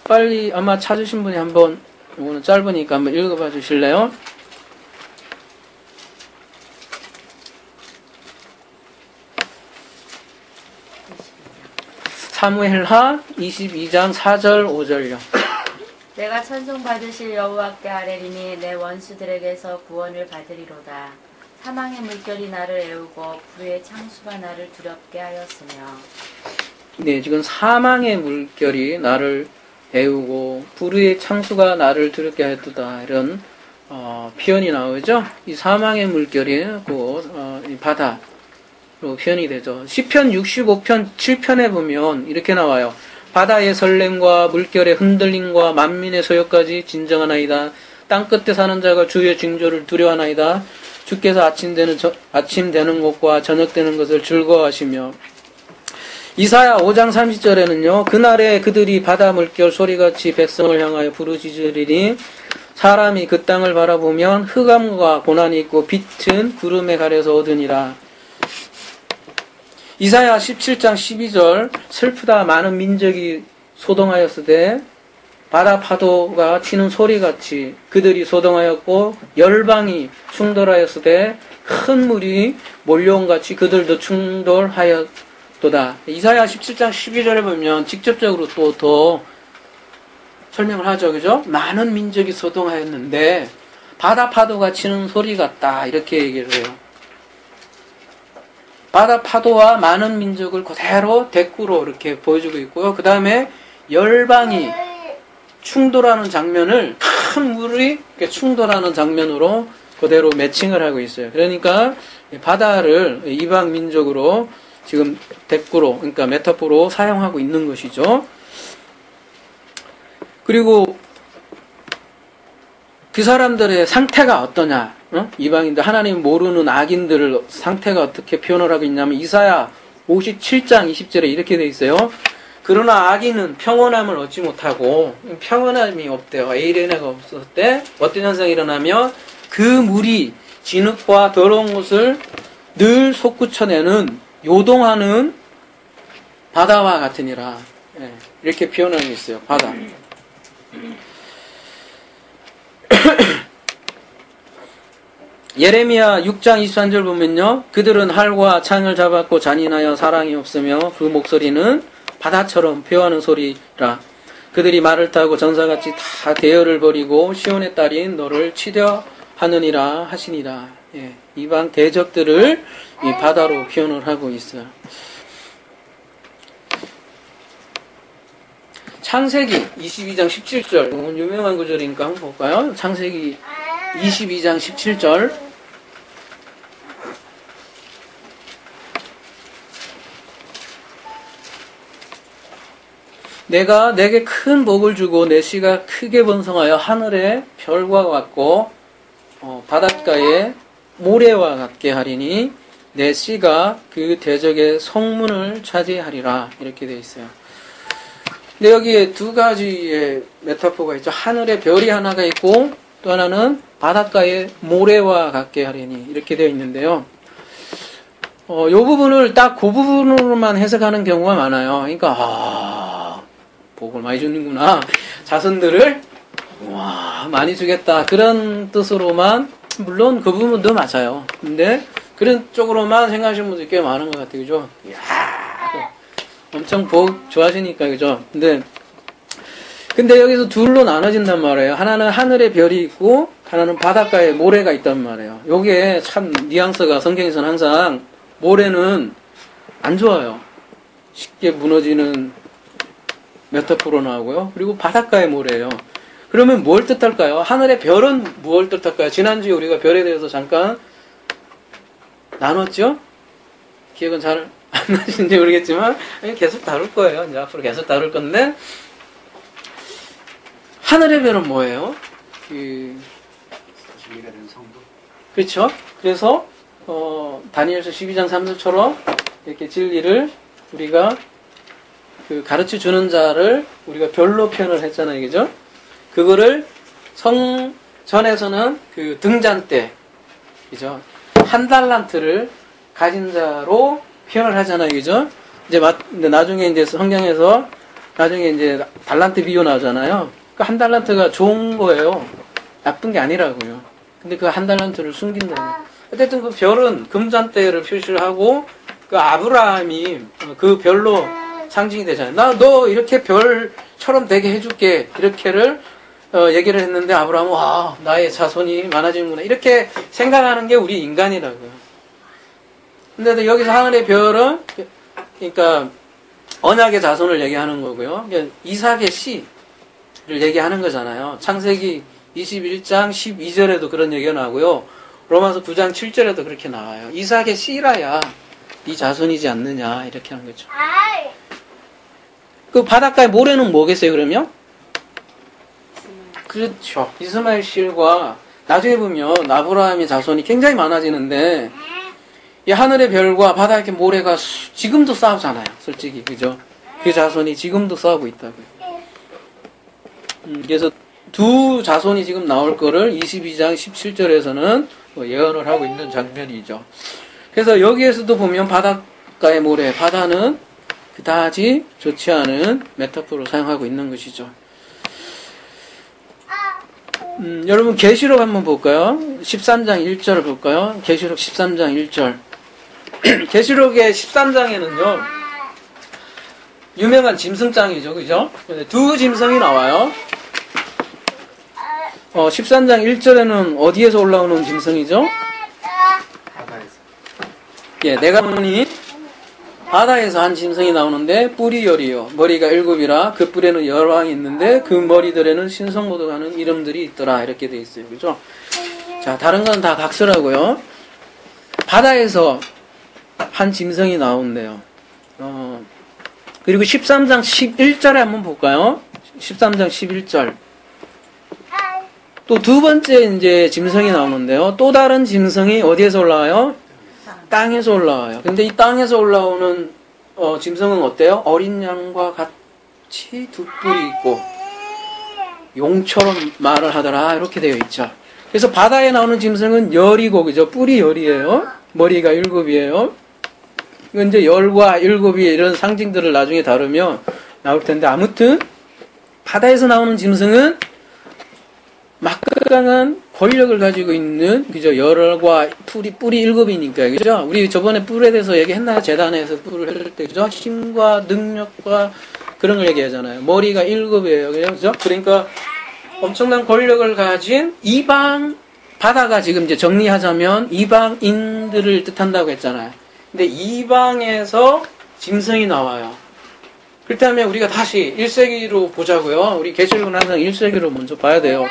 빨리 아마 찾으신 분이 한번 이거는 짧으니까 한번 읽어봐 주실래요? 사무엘하 22장 4절 5절요. 내가 찬송 받으실 여호와께 아뢰리니 내 원수들에게서 구원을 받으리로다. 사망의 물결이 나를 애우고 불의 창수가 나를 두렵게 하였으며. 네, 지금 사망의 물결이 나를 애우고 불의 창수가 나를 두렵게 하였도다. 이런 표현이 나오죠. 이 사망의 물결이 이 바다로 표현이 되죠. 시편 65편 7편에 보면 이렇게 나와요. 바다의 설렘과 물결의 흔들림과 만민의 소욕까지 진정하나이다. 땅끝에 사는 자가 주의 징조를 두려워하나이다. 주께서 아침 되는 것과 저녁 되는 것을 즐거워하시며. 이사야 5장 30절에는요. 그날에 그들이 바다 물결 소리같이 백성을 향하여 부르짖으리니 사람이 그 땅을 바라보면 흑암과 고난이 있고 빛은 구름에 가려서 얻으니라. 이사야 17장 12절 슬프다 많은 민족이 소동하였으되 바다 파도가 치는 소리같이 그들이 소동하였고 열방이 충돌하였으되 큰 물이 몰려온 같이 그들도 충돌하였도다. 이사야 17장 12절에 보면 직접적으로 또 더 설명을 하죠. 그죠? 많은 민족이 소동하였는데 바다 파도가 치는 소리 같다. 이렇게 얘기를 해요. 바다 파도와 많은 민족을 그대로 대꾸로 이렇게 보여주고 있고요. 그 다음에 열방이 충돌하는 장면을 큰 물이 충돌하는 장면으로 그대로 매칭을 하고 있어요. 그러니까 바다를 이방 민족으로 지금 대꾸로, 그러니까 메타포로 사용하고 있는 것이죠. 그리고 그 사람들의 상태가 어떠냐? 이방인들, 하나님 모르는 악인들을 상태가 어떻게 표현을 하고 있냐면 이사야 57장 20절에 이렇게 돼 있어요. 그러나 악인은 평온함을 얻지 못하고 평온함이 없대요. 에이레네가 없을 때 어떤 현상이 일어나면 그 물이 진흙과 더러운 것을 늘 솟구쳐내는 요동하는 바다와 같으니라. 이렇게 표현하고 있어요. 바다. 예레미야 6장 23절 보면요. 그들은 활과 창을 잡았고 잔인하여 사랑이 없으며 그 목소리는 바다처럼 표하는 소리라. 그들이 말을 타고 전사같이 다 대열을 벌이고 시온의 딸인 너를 치려하느니라 하시니라. 이방 대적들을 이 바다로 표현을 하고 있어요. 창세기 22장 17절. 이건 유명한 구절이니까 한번 볼까요? 창세기 22장 17절. 내가 내게 큰 복을 주고 내 씨가 크게 번성하여 하늘의 별과 같고 바닷가의 모래와 같게 하리니 내 씨가 그 대적의 성문을 차지하리라. 이렇게 되어 있어요. 근데 여기에 두 가지의 메타포가 있죠. 하늘의 별이 하나가 있고 또 하나는 바닷가의 모래와 같게 하리니 이렇게 되어 있는데요. 요 부분을 딱 그 부분으로만 해석하는 경우가 많아요. 그러니까, 복을 많이 주는구나. 자손들을, 와, 많이 주겠다. 그런 뜻으로만, 물론 그 부분도 맞아요. 근데, 그런 쪽으로만 생각하시는 분들이 꽤 많은 것 같아요. 그죠? 이야, 엄청 복 좋아지니까, 그죠? 근데 여기서 둘로 나눠진단 말이에요. 하나는 하늘의 별이 있고, 하나는 바닷가에 모래가 있단 말이에요. 요게 참 뉘앙스가 성경에서는 항상 모래는 안 좋아요. 쉽게 무너지는 메타포로 나오고요. 그리고 바닷가의 모래예요. 그러면 뭘 뜻할까요? 하늘의 별은 무엇을 뜻할까요? 지난주에 우리가 별에 대해서 잠깐 나눴죠? 기억은 잘 안 나시는지 모르겠지만 계속 다룰 거예요. 이제 앞으로 계속 다룰 건데 하늘의 별은 뭐예요? 진리가 된 성도. 그렇죠? 그래서 다니엘서 12장 3절처럼 이렇게 진리를 우리가 가르쳐 주는 자를 우리가 별로 표현을 했잖아요. 그죠? 그거를 성전에서는 등잔대, 그죠? 한 달란트를 가진 자로 표현을 하잖아요. 그죠? 근데 나중에 이제 성경에서 나중에 이제 달란트 비유 나오잖아요. 그 한 달란트가 좋은 거예요. 나쁜 게 아니라고요. 근데 그 한 달란트를 숨긴다고요. 어쨌든 그 별은 금잔대를 표시를 하고 그 아브라함이 그 별로 상징이 되잖아요. 너 이렇게 별처럼 되게 해줄게. 이렇게를 얘기를 했는데 아브라함은 와 나의 자손이 많아지는구나. 이렇게 생각하는 게 우리 인간이라고요. 근데 여기서 하늘의 별은 그러니까 언약의 자손을 얘기하는 거고요. 그러니까 이삭의 씨를 얘기하는 거잖아요. 창세기 21장 12절에도 그런 얘기가 나오고요. 로마서 9장 7절에도 그렇게 나와요. 이삭의 씨라야 네 자손이지 않느냐 이렇게 하는 거죠. 그 바닷가의 모래는 뭐겠어요 그러면? 그렇죠. 이스마엘 씨과 나중에 보면 아브라함의 자손이 굉장히 많아지는데 이 하늘의 별과 바닷가의 모래가 지금도 싸우잖아요. 솔직히 그죠? 그 자손이 지금도 싸우고 있다고요. 그래서 두 자손이 지금 나올 거를 22장 17절에서는 예언을 하고 있는 장면이죠. 그래서 여기에서도 보면 바닷가의 모래, 바다는 그다지 좋지 않은 메타포로 사용하고 있는 것이죠. 여러분 계시록 한번 볼까요? 13장 1절 볼까요? 계시록 13장 1절. 계시록의 13장에는요. 유명한 짐승장이죠. 그죠? 두 짐승이 나와요. 13장 1절에는 어디에서 올라오는 짐승이죠? 바다에서. 예, 내가 보니 바다에서 한 짐승이 나오는데 뿔이 열이요 머리가 7이라 그 뿔에는 열왕이 있는데 그 머리들에는 신성모독하는 이름들이 있더라 이렇게 돼 있어요. 그죠? 자, 다른 건 다 각서라고요. 바다에서 한 짐승이 나온대요. 그리고 13장 11절에 한번 볼까요? 13장 11절. 또 두 번째 이제 짐승이 나오는데요. 또 다른 짐승이 어디에서 올라와요? 땅에서 올라와요. 근데 이 땅에서 올라오는 짐승은 어때요? 어린 양과 같이 두 뿔이 있고 용처럼 말을 하더라 이렇게 되어 있죠. 그래서 바다에 나오는 짐승은 열이고 그죠? 뿔이 열이에요. 머리가 7이에요. 이건 이제 열과 7이 이런 상징들을 나중에 다루면 나올 텐데 아무튼 바다에서 나오는 짐승은 막강한 권력을 가지고 있는 그죠? 열과 뿔이 7이니까 그죠? 우리 저번에 뿔에 대해서 얘기했나요? 재단에서 뿔을 할 때 그죠? 힘과 능력과 그런 걸 얘기하잖아요. 머리가 7이에요. 그죠? 그러니까 엄청난 권력을 가진 이방 바다가 지금 이제 정리하자면 이방인들을 뜻한다고 했잖아요. 근데 이방에서 짐승이 나와요. 그렇다면 우리가 다시 1세기로 보자고요. 우리 계시록은 항상 1세기로 먼저 봐야 돼요.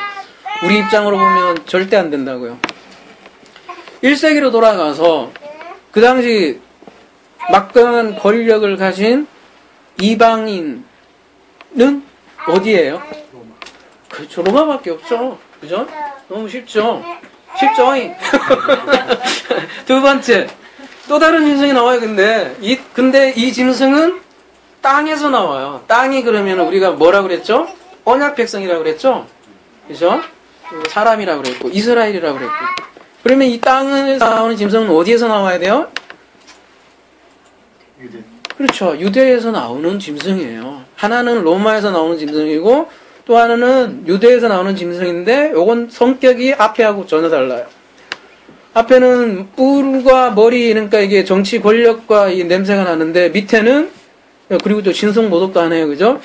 우리 입장으로 보면 절대 안 된다고요. 1세기로 돌아가서 그 당시 막강한 권력을 가진 이방인은 어디예요? 그렇죠. 로마밖에 없죠. 그죠? 너무 쉽죠? 쉽죠? 두 번째. 또 다른 짐승이 나와요. 근데 이 짐승은 땅에서 나와요. 땅이 그러면 우리가 뭐라 그랬죠? 언약 백성이라고 그랬죠? 그죠? 사람이라고 그랬고, 이스라엘이라고 그랬고. 그러면 이 땅에서 나오는 짐승은 어디에서 나와야 돼요? 유대. 그렇죠. 유대에서 나오는 짐승이에요. 하나는 로마에서 나오는 짐승이고 또 하나는 유대에서 나오는 짐승인데 요건 성격이 앞에하고 전혀 달라요. 앞에는 뿔과 머리, 그러니까 이게 정치 권력과 이 냄새가 나는데 밑에는, 그리고 또 신성모독도 안 해요. 그죠?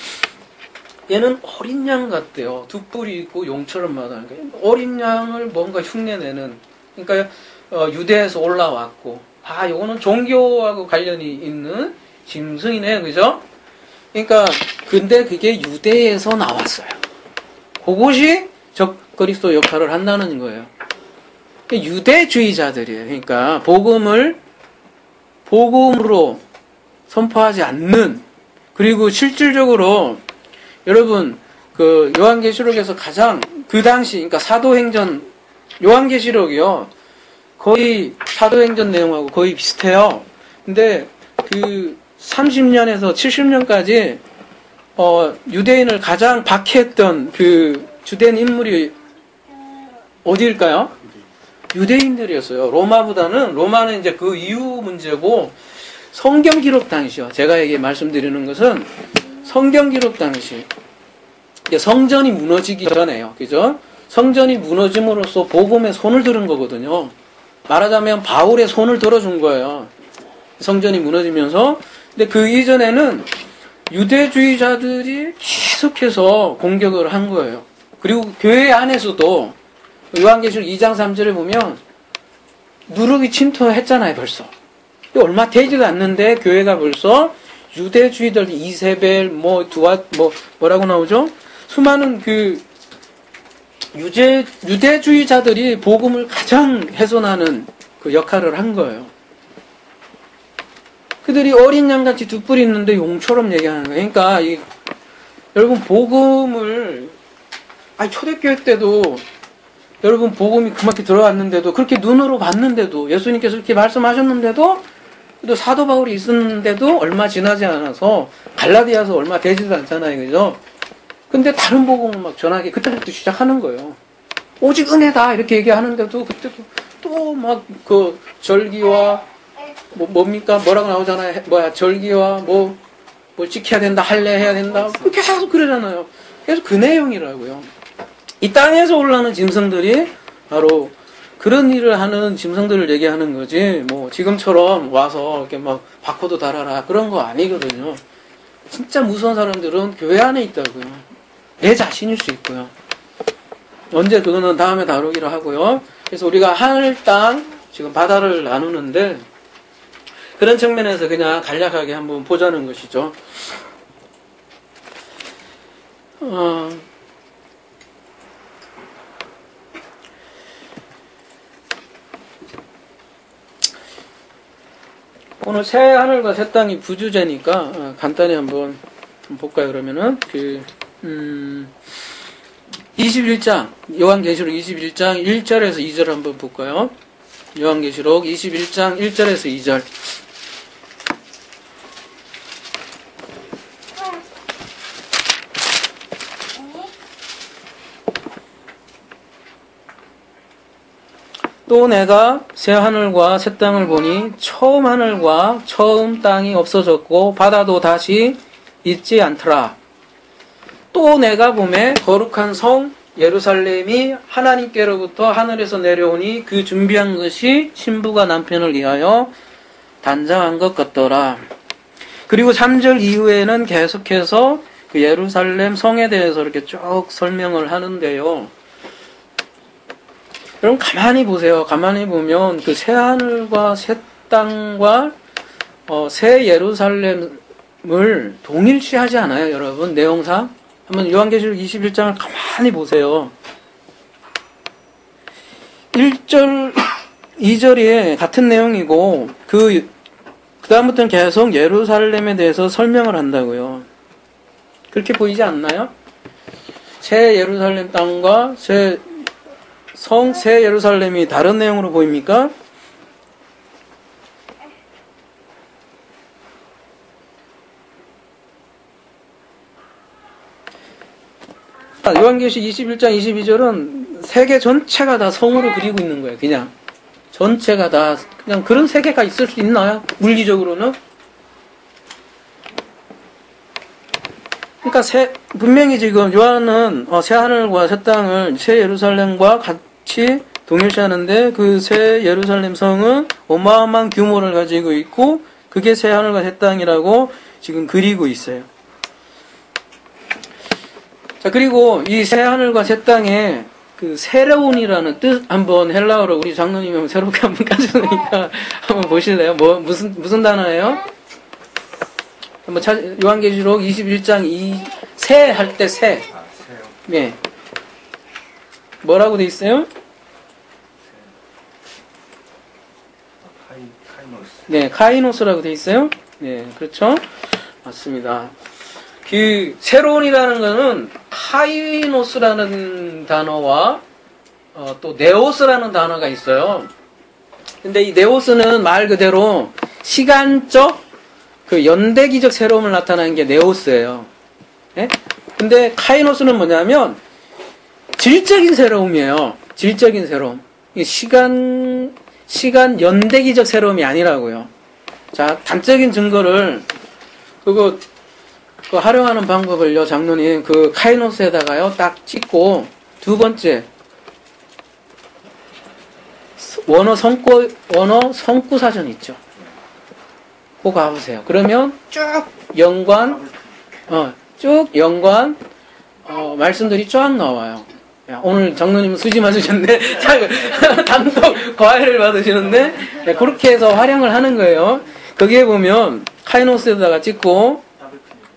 얘는 어린 양 같대요. 두 뿔이 있고 용처럼 마다하는 거예요. 어린 양을 뭔가 흉내내는, 그러니까 유대에서 올라왔고, 요거는 종교하고 관련이 있는 짐승이네요. 그죠? 그러니까 근데 그게 유대에서 나왔어요. 그것이 적그리스도 역할을 한다는 거예요. 유대주의자들이에요. 그러니까 복음으로 선포하지 않는, 그리고 실질적으로 여러분 그 요한계시록에서 가장 그 당시, 그러니까 사도행전, 요한계시록이요 거의 사도행전 내용하고 거의 비슷해요. 근데 그 30년에서 70년까지 유대인을 가장 박해했던 그 주된 인물이 어디일까요? 유대인들이었어요. 로마는 이제 그 이후 문제고, 성경 기록 당시요. 제가 이게 말씀드리는 것은 성경 기록 당시. 성전이 무너지기 전에요. 그죠? 성전이 무너짐으로써 복음에 손을 들은 거거든요. 말하자면 바울의 손을 들어준 거예요. 성전이 무너지면서. 근데 그 이전에는 유대주의자들이 계속해서 공격을 한 거예요. 그리고 교회 안에서도 요한계시록 2장 3절에 보면 누룩이 침투했잖아요, 벌써. 얼마 되지도 않는데 교회가 벌써 유대주의들, 이세벨, 뭐라고 나오죠? 수많은 그 유대주의자들이 복음을 가장 훼손하는 그 역할을 한 거예요. 그들이 어린 양같이 두 뿔이 있는데 용처럼 얘기하는 거예요. 그러니까 여러분 복음을 초대교회 때도 여러분 복음이 그만큼 들어왔는데도, 그렇게 눈으로 봤는데도, 예수님께서 이렇게 말씀하셨는데도, 또 사도 바울이 있었는데도 얼마 지나지 않아서 갈라디아서 얼마 되지도 않잖아요. 그죠? 근데 다른 복음을 막 전하기 그때부터 시작하는 거예요. 오직 은혜다 이렇게 얘기하는데도 그때도 또 막 그 절기와 뭡니까? 뭐라고 나오잖아요. 절기와 뭐 지켜야 된다, 할례해야 된다. 계속 그러잖아요. 계속 그 내용이라고요. 이 땅에서 올라오는 짐승들이 바로 그런 일을 하는 짐승들을 얘기하는 거지, 지금처럼 와서 이렇게 막 바코드 달아라 그런 거 아니거든요. 진짜 무서운 사람들은 교회 안에 있다고요. 내 자신일 수 있고요. 언제 그거는 다음에 다루기로 하고요. 그래서 우리가 하늘, 땅, 지금 바다를 나누는데 그런 측면에서 그냥 간략하게 한번 보자는 것이죠. 오늘 새 하늘과 새 땅이 부주제니까 간단히 한번 볼까요? 그러면은 21장 요한계시록 21장 1절에서 2절 한번 볼까요? 요한계시록 21장 1절에서 2절. 또 내가 새 하늘과 새 땅을 보니 처음 하늘과 처음 땅이 없어졌고 바다도 다시 있지 않더라. 또 내가 보매 거룩한 성 예루살렘이 하나님께로부터 하늘에서 내려오니 그 준비한 것이 신부가 남편을 위하여 단장한 것 같더라. 그리고 3절 이후에는 계속해서 그 예루살렘 성에 대해서 이렇게 쭉 설명을 하는데요. 여러분 가만히 보세요. 가만히 보면 그 새 하늘과 새 땅과 새 예루살렘을 동일시하지 않아요, 여러분? 내용상 한번 요한계시록 21장을 가만히 보세요. 1절, 2절이 같은 내용이고 그 다음부터는 계속 예루살렘에 대해서 설명을 한다고요. 그렇게 보이지 않나요? 새 예루살렘 땅과 새 예루살렘이 다른 내용으로 보입니까? 요한계시록 21장 22절은 세계 전체가 다 성으로 그리고 있는 거예요. 그냥 전체가 다 그냥 그런 세계가 있을 수 있나요? 물리적으로는? 그러니까 분명히 지금 요한은 새 하늘과 새 땅을 새 예루살렘과 같이 동일시하는데 그 새 예루살렘 성은 어마어마한 규모를 가지고 있고 그게 새 하늘과 새 땅이라고 지금 그리고 있어요. 자, 그리고 이 새 하늘과 새 땅에 그 새로운이라는 뜻 한번 헬라어로 우리 장로님이 새롭게 한번 까주니까 한번 보실래요? 무슨 단어예요? 한번 요한계시록 21장 새 할 때 새. 네. 뭐라고 돼 있어요? 네, 카이노스라고 돼 있어요. 네, 그렇죠? 맞습니다. 그 새로운이라는 거는 카이노스라는 단어와 또 네오스라는 단어가 있어요. 근데 이 네오스는 말 그대로 시간적 그 연대기적 새로움을 나타내는 게 네오스예요. 예? 근데 카이노스는 뭐냐면 질적인 새로움이에요. 질적인 새로움. 시간 연대기적 새로움이 아니라고요. 자, 단적인 증거를 그거 활용하는 방법을요, 장로님, 그 카이노스에다가요, 딱 찍고, 두 번째, 원어 성구 사전 있죠. 그거 가보세요. 그러면 쭉 연관, 말씀들이 쫙 나와요. 야, 오늘 장로님은 수지 맞으셨네. 단독 과외를 받으시는데, 네, 그렇게 해서 활용을 하는 거예요. 거기에 보면, 카이노스에다가 찍고,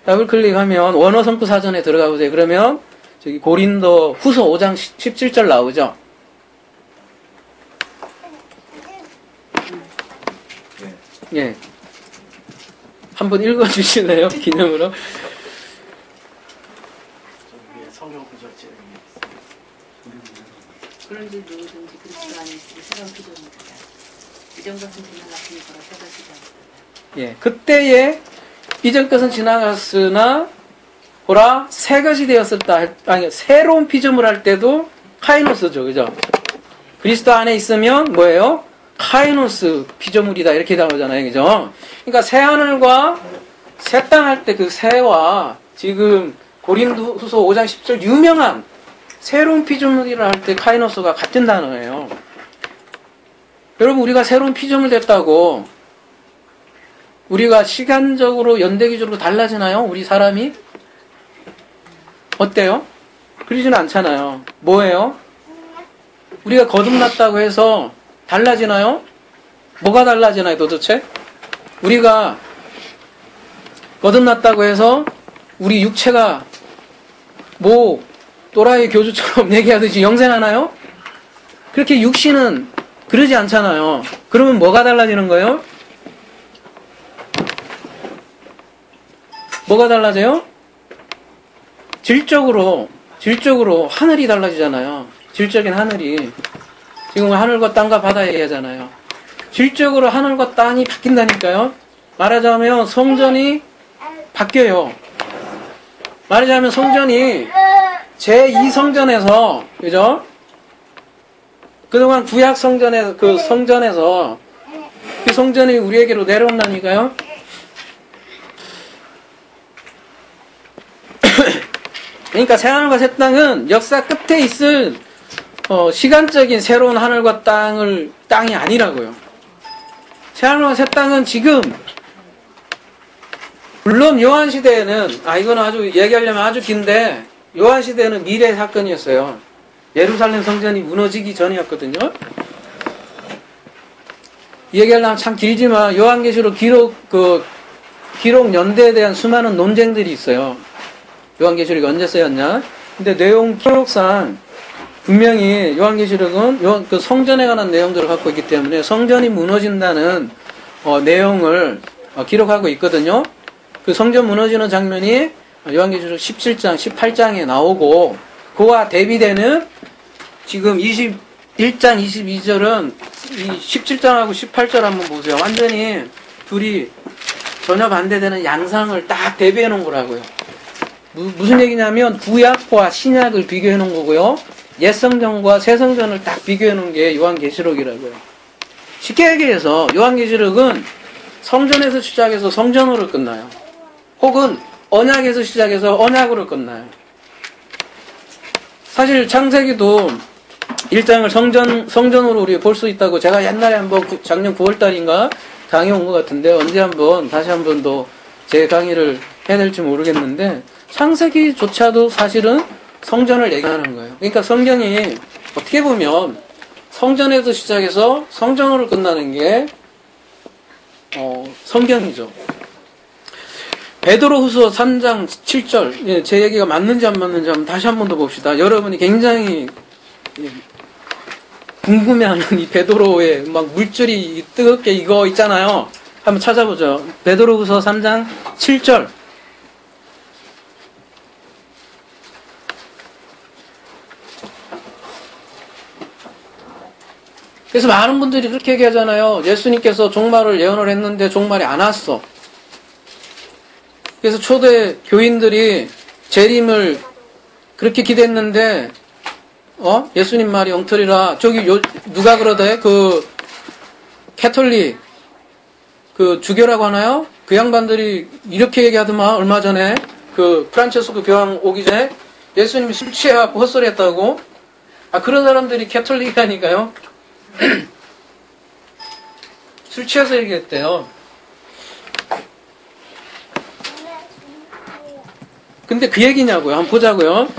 더블 클릭하면 원어 성구 사전에 들어가 보세요. 그러면 저기 고린도 후서 5장 17절 나오죠. 예. 한번 읽어 주실래요? 기념으로. 성경 구절 그런지 누구든지 그리스도 안에 있으면 새로운 피조물이다. 이전 것은 지나갔으니 보라 새 것이 되었다. 예. 그때에 이전 것은 지나갔으나 보라 새 것이 되었었다. 아니, 새로운 피조물 할 때도 카이노스죠. 그죠? 그리스도 안에 있으면 뭐예요? 카이노스 피조물이다. 이렇게 나오잖아요. 그죠? 그러니까 새 하늘과 새 땅 할 때 그 새와 지금 고린도후서 5장 10절 유명한 새로운 피조물이라 할 때 카이노스가 같은 단어예요. 여러분, 우리가 새로운 피조물 됐다고 우리가 시간적으로 연대기적으로 달라지나요? 우리 사람이? 어때요? 그러지는 않잖아요. 뭐예요? 우리가 거듭났다고 해서 달라지나요? 뭐가 달라지나요 도대체? 우리가 거듭났다고 해서 우리 육체가 뭐 또라이 교주처럼 얘기하듯이 영생하나요? 그렇게 육신은 그러지 않잖아요. 그러면 뭐가 달라지는 거예요? 뭐가 달라져요? 질적으로 하늘이 달라지잖아요. 질적인 하늘이. 지금 하늘과 땅과 바다 얘기하잖아요. 질적으로 하늘과 땅이 바뀐다니까요. 말하자면 성전이 바뀌어요. 말하자면 성전이 제2성전에서, 그죠? 그동안 구약 성전에, 그 성전에서 그 성전이 우리에게로 내려온다니까요. 그러니까 새하늘과 새 땅은 역사 끝에 있을 시간적인 새로운 하늘과 땅이 아니라고요. 새하늘과 새 땅은 지금 물론 요한 시대에는 이거는 아주 얘기하려면 아주 긴데 요한 시대는 미래 사건이었어요. 예루살렘 성전이 무너지기 전이었거든요. 얘기하려면 참 길지만 요한계시록 기록 연대에 대한 수많은 논쟁들이 있어요. 요한계시록이 언제 쓰였냐? 근데 내용 기록상 분명히 요한계시록은 그 성전에 관한 내용들을 갖고 있기 때문에 성전이 무너진다는 내용을 기록하고 있거든요. 그 성전 무너지는 장면이 요한계시록 17장, 18장에 나오고 그와 대비되는 지금 21장, 22절은 이 17장하고 18절 한번 보세요. 완전히 둘이 전혀 반대되는 양상을 딱 대비해 놓은 거라고요. 무슨 얘기냐면 구약과 신약을 비교해 놓은 거고요. 옛 성전과 새 성전을 딱 비교해 놓은 게 요한계시록이라고요. 쉽게 얘기해서 요한계시록은 성전에서 시작해서 성전으로 끝나요. 혹은 언약에서 시작해서 언약으로 끝나요. 사실 창세기도 1장을 성전으로 우리 볼 수 있다고 제가 옛날에 한번 작년 9월달인가 강의 온 것 같은데 언제 한번 다시 한번 더 제 강의를 해야 될지 모르겠는데 창세기조차도 사실은 성전을 얘기하는 거예요. 그러니까 성경이 어떻게 보면 성전에서 시작해서 성전으로 끝나는 게 성경이죠. 베드로후서 3장 7절 제 얘기가 맞는지 안 맞는지 한번 다시 한 번 더 봅시다. 여러분이 굉장히 궁금해하는 이 베드로의 막 물줄이 뜨겁게 이거 있잖아요. 한번 찾아보죠. 베드로후서 3장 7절. 그래서 많은 분들이 그렇게 얘기하잖아요. 예수님께서 종말을 예언을 했는데 종말이 안 왔어. 그래서 초대 교인들이 재림을 그렇게 기대했는데 예수님 말이 엉터리라. 저기 누가 그러대? 그 캐톨릭 그 주교라고 하나요? 그 양반들이 이렇게 얘기하더만 얼마 전에 그 프란체스코 교황 오기 전에 예수님이 술 취해갖고 헛소리했다고. 그런 사람들이 캐톨릭이라니까요. 술 취해서 얘기했대요. 근데 그 얘기냐고요. 한번 보자고요.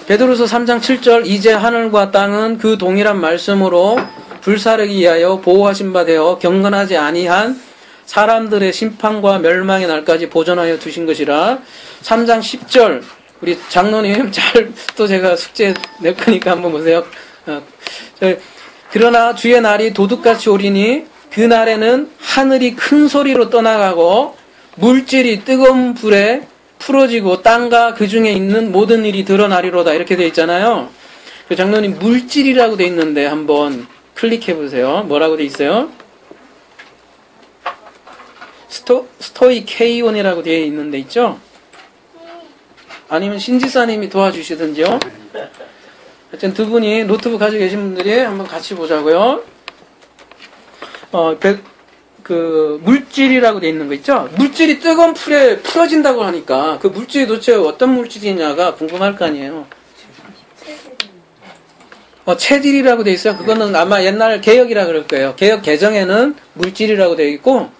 베드로서 3장 7절 이제 하늘과 땅은 그 동일한 말씀으로 불사르기 위하여 보호하신 바 되어 경건하지 아니한 사람들의 심판과 멸망의 날까지 보존하여 두신 것이라. 3장 10절 우리 장로님 잘 또 제가 숙제 낼 거니까 한번 보세요. 그러나 주의 날이 도둑같이 오리니 그 날에는 하늘이 큰 소리로 떠나가고 물질이 뜨거운 불에 풀어지고 땅과 그 중에 있는 모든 일이 드러나리로다. 이렇게 되어 있잖아요. 그 장로님 물질이라고 되어 있는데 한번 클릭해 보세요. 뭐라고 되어 있어요? 스토이케이온이라고 되어 있는데 있죠? 아니면 신지사님이 도와주시든지요. 하여튼 두 분이 노트북 가지고 계신 분들이 한번 같이 보자고요. 그 물질이라고 되어 있는 거 있죠? 물질이 뜨거운 풀에 풀어진다고 하니까 그 물질이 도대체 어떤 물질이냐가 궁금할 거 아니에요. 체질이라고 되어 있어요. 그거는 아마 옛날 개혁이라 그럴 거예요. 개혁 개정에는 물질이라고 되어 있고,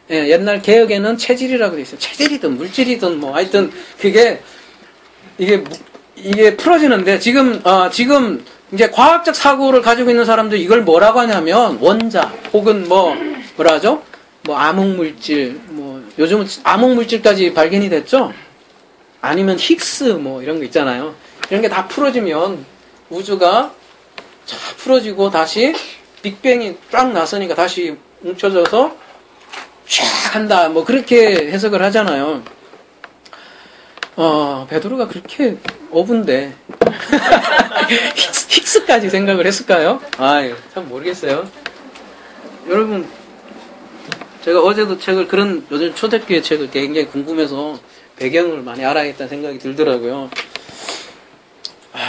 옛날 개혁에는 체질이라고 되어 있어요. 체질이든 물질이든 뭐 하여튼 그게 이게 풀어지는데 지금 이제 과학적 사고를 가지고 있는 사람들 이걸 뭐라고 하냐면 원자 혹은 뭐라 하죠? 뭐 암흑물질, 뭐 요즘은 암흑물질까지 발견이 됐죠? 아니면 힉스 뭐 이런 거 있잖아요. 이런 게 다 풀어지면 우주가 쫙 풀어지고 다시 빅뱅이 쫙 나서니까 다시 뭉쳐져서 쫙 한다. 뭐 그렇게 해석을 하잖아요. 베드로가 그렇게 어분데 힉스까지 생각을 했을까요? 참 모르겠어요. 여러분, 제가 어제도 요즘 초대교회 책을 굉장히 궁금해서 배경을 많이 알아야겠다는 생각이 들더라고요.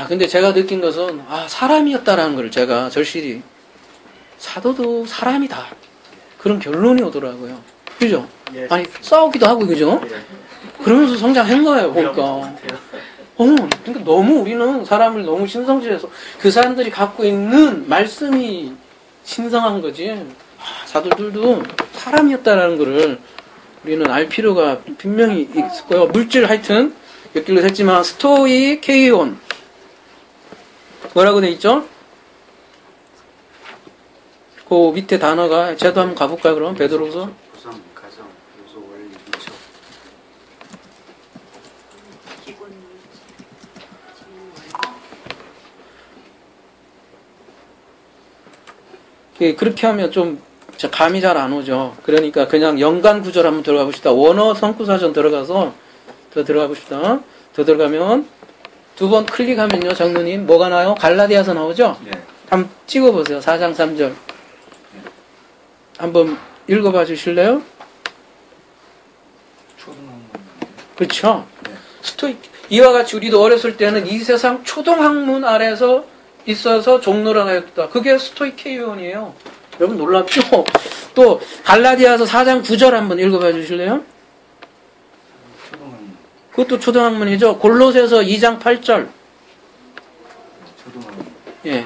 근데 제가 느낀 것은, 사람이었다라는 걸 제가 절실히, 사도도 사람이다. 그런 결론이 오더라고요. 그죠? 예. 싸우기도 하고, 그죠? 예. 그러면서 성장한 거예요, 보니까. 그러니까 너무 우리는 사람을 너무 신성질해서 그 사람들이 갖고 있는 말씀이 신성한 거지. 사도들도 사람이었다라는 거를 우리는 알 필요가 분명히 있을 거예요. 물질 하여튼 몇 길로 했지만 스토이케이온 뭐라고 돼 있죠? 그 밑에 단어가 제도 한번 가볼까요? 그럼 베드로서 구성, 가정, 요소, 원리, 미처. 그렇게 하면 좀 감이 잘 안 오죠. 그러니까 그냥 연관 구절 한번 들어가 봅시다. 원어 성구사전 들어가서 더 들어가 봅시다. 더 들어가면 두 번 클릭하면요, 장로님 뭐가 나요? 갈라디아서 나오죠? 네. 한번 찍어보세요. 4장 3절. 한번 읽어봐 주실래요? 그렇죠? 네. 이와 같이 우리도 어렸을 때는 이 세상 초등학문 아래서 있어서 종로를 하였다. 그게 스토이케이온이에요. 여러분 놀랍죠? 또 갈라디아서 4장 9절 한번 읽어봐 주실래요? 그것도 초등학문이죠. 골로새서 2장 8절. 초등학문. 예.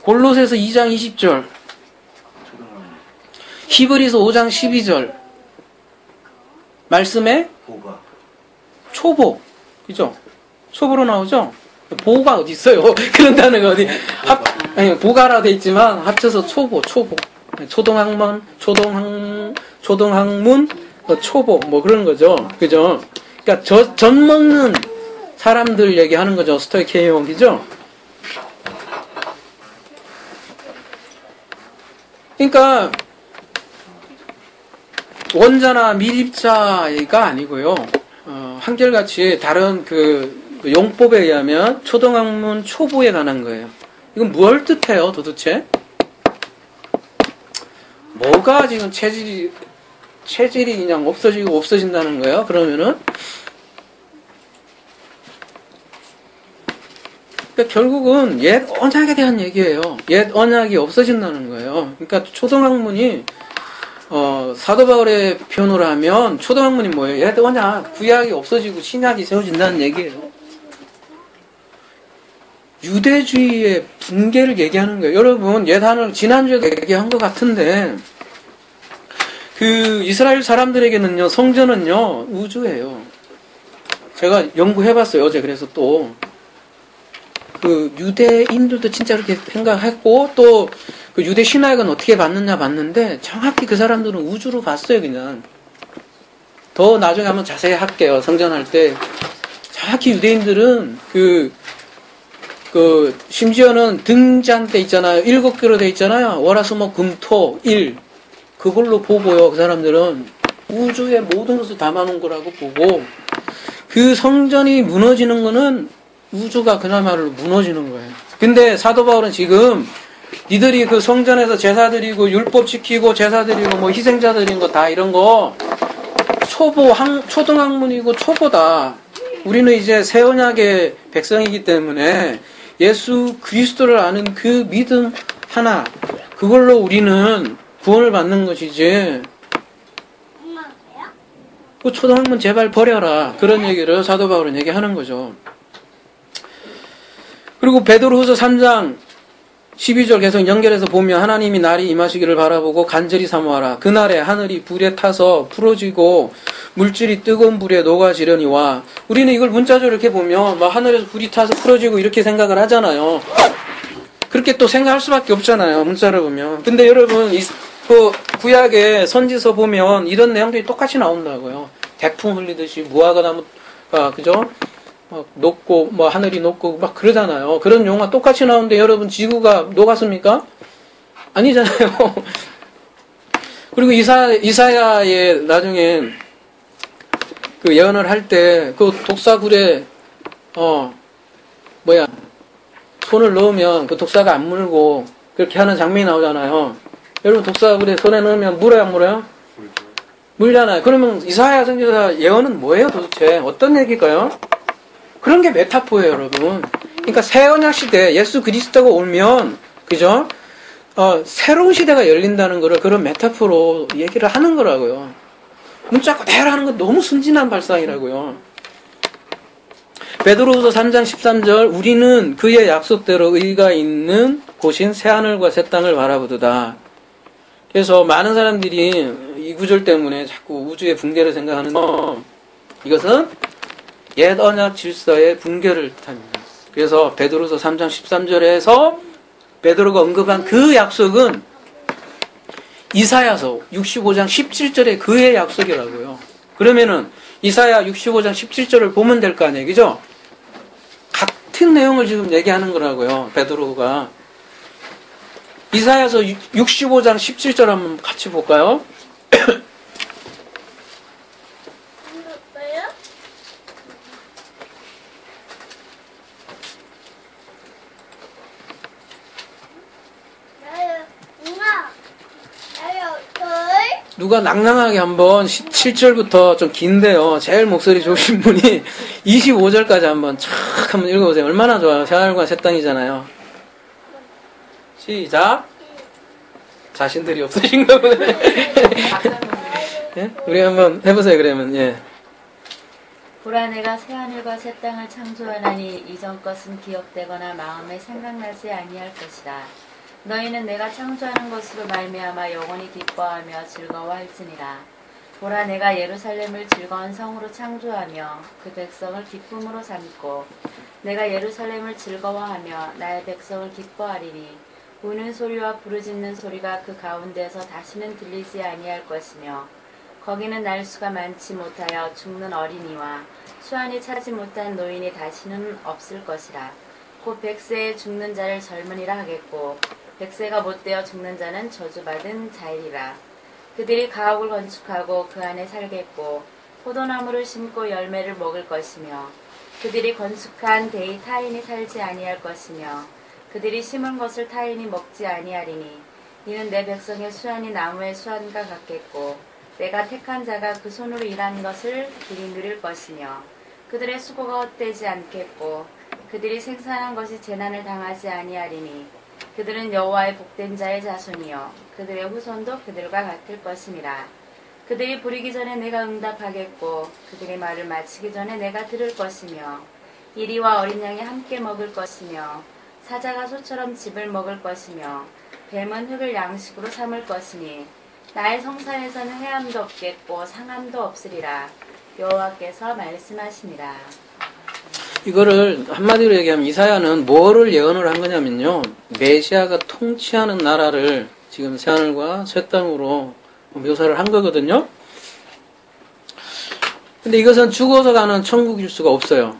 골로새서 2장 20절. 초등학문. 히브리서 5장 12절. 말씀에 보가. 초보. 그죠? 초보로 나오죠? 보가 어디 있어요? 그런 단어가 어디. 아니, 보가라 돼 있지만 합쳐서 초보. 초등학문, 초보. 뭐 그런 거죠. 그죠? 그러니까 젖 먹는 사람들 얘기하는 거죠. 스토이크 K형이죠? 그러니까 원자나 밀입자가 아니고요. 한결같이 다른 그 용법에 의하면 초등학문 초보에 관한 거예요. 이건 뭘 뜻해요, 도대체? 뭐가 지금 체질이 그냥 없어지고 없어진다는 거예요? 그러면은 그러니까 결국은 옛 언약에 대한 얘기예요. 옛 언약이 없어진다는 거예요. 그러니까 초등학문이 사도 바울의 표현으로 하면 초등학문이 뭐예요? 옛 언약, 구약이 없어지고 신약이 세워진다는 얘기예요. 유대주의의 붕괴를 얘기하는 거예요. 여러분, 옛 하늘 지난주에도 얘기한 것 같은데 그 이스라엘 사람들에게는요, 성전은요 우주예요. 제가 연구해봤어요 어제. 그래서 또 그 유대인들도 진짜 그렇게 생각했고 또 그 유대 신학은 어떻게 봤느냐 봤는데 정확히 그 사람들은 우주로 봤어요. 그냥 더 나중에 한번 자세히 할게요. 성전할 때 정확히 유대인들은 그 심지어는 등잔 때 있잖아요. 7개로 돼 있잖아요. 월화수목금토 일 그걸로 보고요. 그 사람들은 우주의 모든 것을 담아놓은 거라고 보고 그 성전이 무너지는 거는 우주가 그나마로 무너지는 거예요. 근데 사도 바울은 지금 니들이 그 성전에서 제사 드리고 율법 지키고 제사 드리고 뭐 희생자 드린 거 다 이런 거 초등학문이고 초보다. 우리는 이제 새 언약의 백성이기 때문에 예수 그리스도를 아는 그 믿음 하나 그걸로 우리는 구원을 받는 것이지. 그 초등학문 제발 버려라. 그런 얘기를 사도 바울은 얘기하는 거죠. 그리고 베드로후서 3장 12절 계속 연결해서 보면 하나님이 날이 임하시기를 바라보고 간절히 사모하라. 그날에 하늘이 불에 타서 풀어지고 물질이 뜨거운 불에 녹아지려니와. 우리는 이걸 문자적으로 이렇게 보면 막 하늘에서 불이 타서 풀어지고 이렇게 생각을 하잖아요. 그렇게 또 생각할 수밖에 없잖아요. 문자를 보면. 근데 여러분 그 구약의 선지서 보면 이런 내용들이 똑같이 나온다고요. 태풍 흘리듯이 무화과 나무가 그죠? 막 녹고 뭐 하늘이 녹고 막 그러잖아요. 그런 용어가 똑같이 나오는데 여러분 지구가 녹았습니까? 아니잖아요. 그리고 이사야의 나중에 그 예언을 할 때 그 독사굴에 손을 넣으면 그 독사가 안 물고 그렇게 하는 장면이 나오잖아요. 여러분 독사굴에 손에 넣으면 물어요 안 물어요? 물잖아요. 그러면 이사야 선지자 예언은 뭐예요 도대체? 어떤 얘기일까요? 그런 게 메타포예요, 여러분. 그러니까 새 언약 시대 예수 그리스도가 오면 그죠? 새로운 시대가 열린다는 거를 그런 메타포로 얘기를 하는 거라고요. 문자 그대로 하는 건 너무 순진한 발상이라고요. 베드로후서 3장 13절 우리는 그의 약속대로 의가 있는 곳인 새하늘과 새 땅을 바라보도다. 그래서 많은 사람들이 이 구절 때문에 자꾸 우주의 붕괴를 생각하는 이것은 옛 언약 질서의 붕괴를 뜻합니다. 그래서 베드로서 3장 13절에서 베드로가 언급한 그 약속은 이사야서 65장 17절의 그의 약속이라고요. 그러면은 이사야 65장 17절을 보면 될 거 아니에요. 그죠? 같은 내용을 지금 얘기하는 거라고요. 베드로가. 이사야서 65장 17절 한번 같이 볼까요? 누가 낭낭하게 한번 17절부터 좀 긴데요. 제일 목소리 좋으신 분이 25절까지 한번 촥 한번 읽어보세요. 얼마나 좋아요. 새하늘과 새 땅이잖아요. 시작. 자신들이 없으신가 보네. 예? 우리 한번 해보세요. 그러면 예. 보라 내가 새하늘과 새 땅을 창조하나니 이전 것은 기억되거나 마음에 생각나지 아니할 것이라. 너희는 내가 창조하는 것으로 말미암아 영원히 기뻐하며 즐거워할지니라. 보라 내가 예루살렘을 즐거운 성으로 창조하며 그 백성을 기쁨으로 삼고 내가 예루살렘을 즐거워하며 나의 백성을 기뻐하리니 우는 소리와 부르짖는 소리가 그 가운데서 다시는 들리지 아니할 것이며 거기는 날수가 많지 못하여 죽는 어린이와 수완이 차지 못한 노인이 다시는 없을 것이라. 곧 100세에 죽는 자를 젊은이라 하겠고 100세가 못되어 죽는 자는 저주받은 자이리라. 그들이 가옥을 건축하고 그 안에 살겠고 포도나무를 심고 열매를 먹을 것이며 그들이 건축한 데에 타인이 살지 아니할 것이며 그들이 심은 것을 타인이 먹지 아니하리니 이는 내 백성의 수완이 나무의 수완과 같겠고 내가 택한 자가 그 손으로 일한 것을 그리 누릴 것이며 그들의 수고가 헛되지 않겠고 그들이 생산한 것이 재난을 당하지 아니하리니 그들은 여호와의 복된 자의 자손이요 그들의 후손도 그들과 같을 것임이라. 그들이 부르기 전에 내가 응답하겠고 그들의 말을 마치기 전에 내가 들을 것이며 이리와 어린 양이 함께 먹을 것이며 사자가 소처럼 즙을 먹을 것이며 뱀은 흙을 양식으로 삼을 것이니 나의 성산에서는 해함도 없겠고 상함도 없으리라. 여호와께서 말씀하시니라. 이거를 한마디로 얘기하면 이사야는 뭐를 예언을 한 거냐면요. 메시아가 통치하는 나라를 지금 새하늘과 새 땅으로 묘사를 한 거거든요. 근데 이것은 죽어서 가는 천국일 수가 없어요.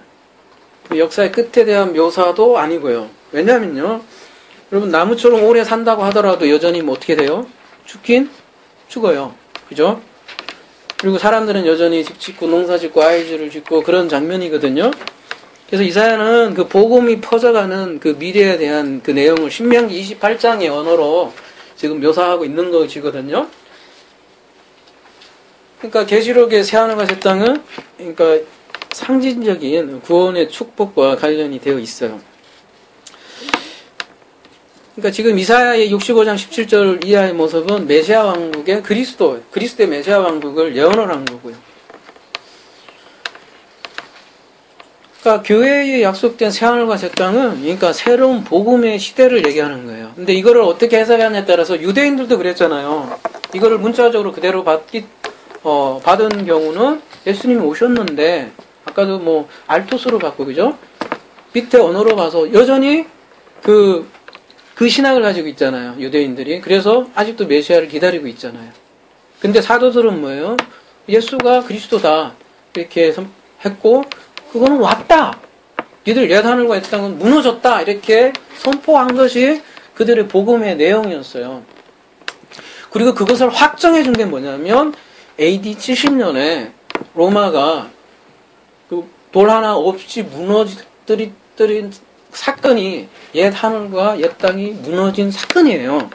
역사의 끝에 대한 묘사도 아니고요. 왜냐면요. 여러분 나무처럼 오래 산다고 하더라도 여전히 뭐 어떻게 돼요? 죽긴 죽어요. 그죠? 그리고 사람들은 여전히 집 짓고 농사 짓고 아이들을 짓고 그런 장면이거든요. 그래서 이사야는 그 복음이 퍼져가는 그 미래에 대한 그 내용을 신명기 28장의 언어로 지금 묘사하고 있는 것이거든요. 그러니까 계시록의 새하늘과 새 땅은 그러니까 상징적인 구원의 축복과 관련이 되어 있어요. 그러니까 지금 이사야의 65장 17절 이하의 모습은 메시아 왕국의 그리스도의 메시아 왕국을 예언을 한 거고요. 그러니까 교회에 약속된 새하늘과 새 땅은 그러니까 새로운 복음의 시대를 얘기하는 거예요. 근데 이거를 어떻게 해석하냐에 따라서 유대인들도 그랬잖아요. 이거를 문자적으로 그대로 받은 경우는 예수님이 오셨는데 아까도 뭐 알토스로 받고 그죠? 밑에 언어로 봐서 여전히 그 신학을 가지고 있잖아요. 유대인들이. 그래서 아직도 메시아를 기다리고 있잖아요. 근데 사도들은 뭐예요? 예수가 그리스도다. 이렇게 했고 그거는 왔다. 니들 옛 하늘과 옛 땅은 무너졌다. 이렇게 선포한 것이 그들의 복음의 내용이었어요. 그리고 그것을 확정해 준 게 뭐냐면 AD 70년에 로마가 그 돌 하나 없이 무너뜨린 사건이 옛 하늘과 옛 땅이 무너진 사건이에요.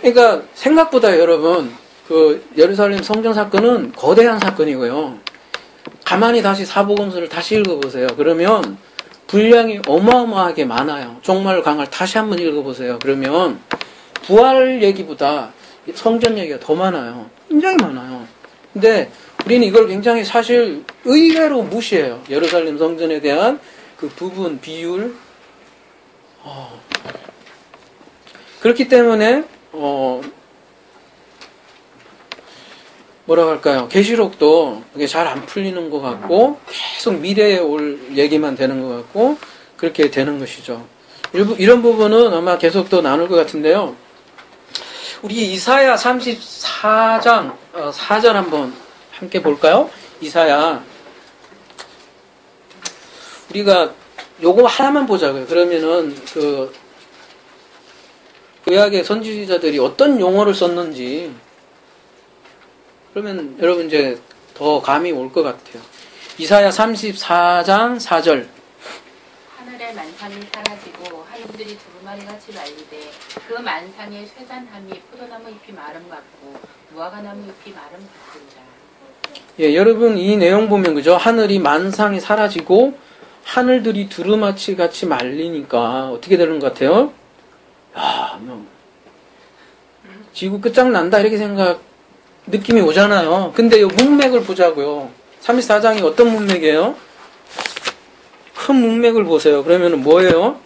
그러니까 생각보다 여러분 그 예루살렘 성전 사건은 거대한 사건이고요. 가만히 다시 사복음서를 다시 읽어보세요. 그러면 분량이 어마어마하게 많아요. 종말 강을 다시 한번 읽어보세요. 그러면 부활 얘기보다 성전 얘기가 더 많아요. 굉장히 많아요. 근데 우리는 이걸 굉장히 사실 의외로 무시해요. 예루살렘 성전에 대한 그 부분, 비율. 그렇기 때문에 뭐라고 할까요? 계시록도 이게 잘 안 풀리는 것 같고 계속 미래에 올 얘기만 되는 것 같고 그렇게 되는 것이죠. 이런 부분은 아마 계속 더 나눌 것 같은데요. 우리 이사야 34장 4절 한번 함께 볼까요? 이사야 우리가 요거 하나만 보자고요. 그러면은 그 구약의 선지자들이 어떤 용어를 썼는지 그러면 여러분 이제 더 감이 올 것 같아요. 이사야 34장 4절. 하늘의 만상이 사라지고 하늘들이 두루마리같이 말리되 그 만상의 쇠잔함이 포도나무 잎이 마름 같고 무화과나무 잎이 마름 같으니라. 예, 여러분 이 내용 보면 그죠? 하늘이 만상이 사라지고 하늘들이 두루마치 같이 말리니까 어떻게 되는 것 같아요? 야, 지구 끝장난다 이렇게 느낌이 오잖아요. 근데 이 문맥을 보자고요. 34장이 어떤 문맥이에요? 큰 문맥을 보세요. 그러면 뭐예요?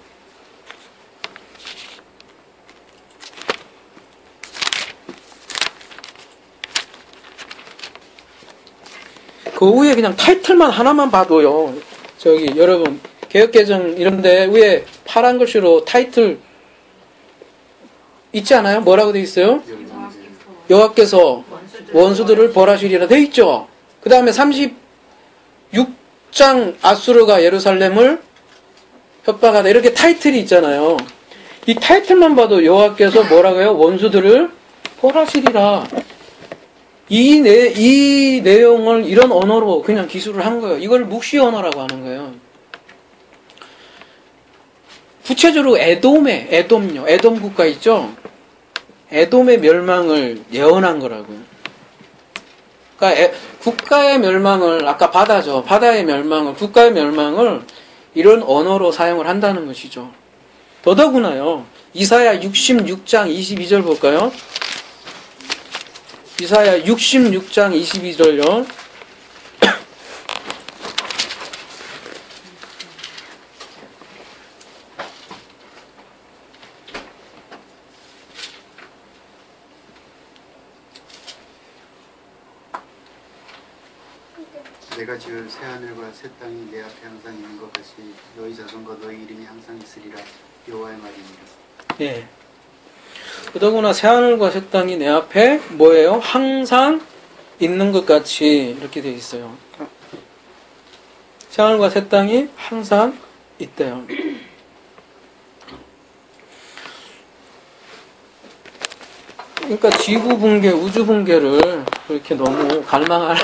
그 위에 그냥 타이틀만 하나만 봐도요. 저기 여러분 개혁개정 이런데 위에 파란 글씨로 타이틀 있지 않아요? 뭐라고 돼 있어요? 여호와께서 원수들을 벌하시리라 돼 있죠. 그 다음에 36장 아수르가 예루살렘을 협박하다 이렇게 타이틀이 있잖아요. 이 타이틀만 봐도 여호와께서 뭐라고 해요? 원수들을 벌하시리라. 이 내용을 이런 언어로 그냥 기술을 한 거예요. 이걸 묵시 언어라고 하는 거예요. 구체적으로 에돔 국가 있죠? 에돔의 멸망을 예언한 거라고요. 그러니까 국가의 멸망을, 아까 바다죠. 바다의 멸망을, 국가의 멸망을 이런 언어로 사용을 한다는 것이죠. 더더구나요. 이사야 66장 22절 볼까요? 이사야 66장 22절요. 내가 지을 새하늘과 새 땅이 내 앞에 항상 있는 것 같이 너희 자손과 너희 이름이 항상 있으리라. 여호와의 말이니라. 예. 더더구나 새하늘과 새 땅이 내 앞에 뭐예요? 항상 있는 것 같이 이렇게 되어 있어요. 새하늘과 새 땅이 항상 있대요. 그러니까 지구 붕괴, 우주 붕괴를 그렇게 너무 갈망할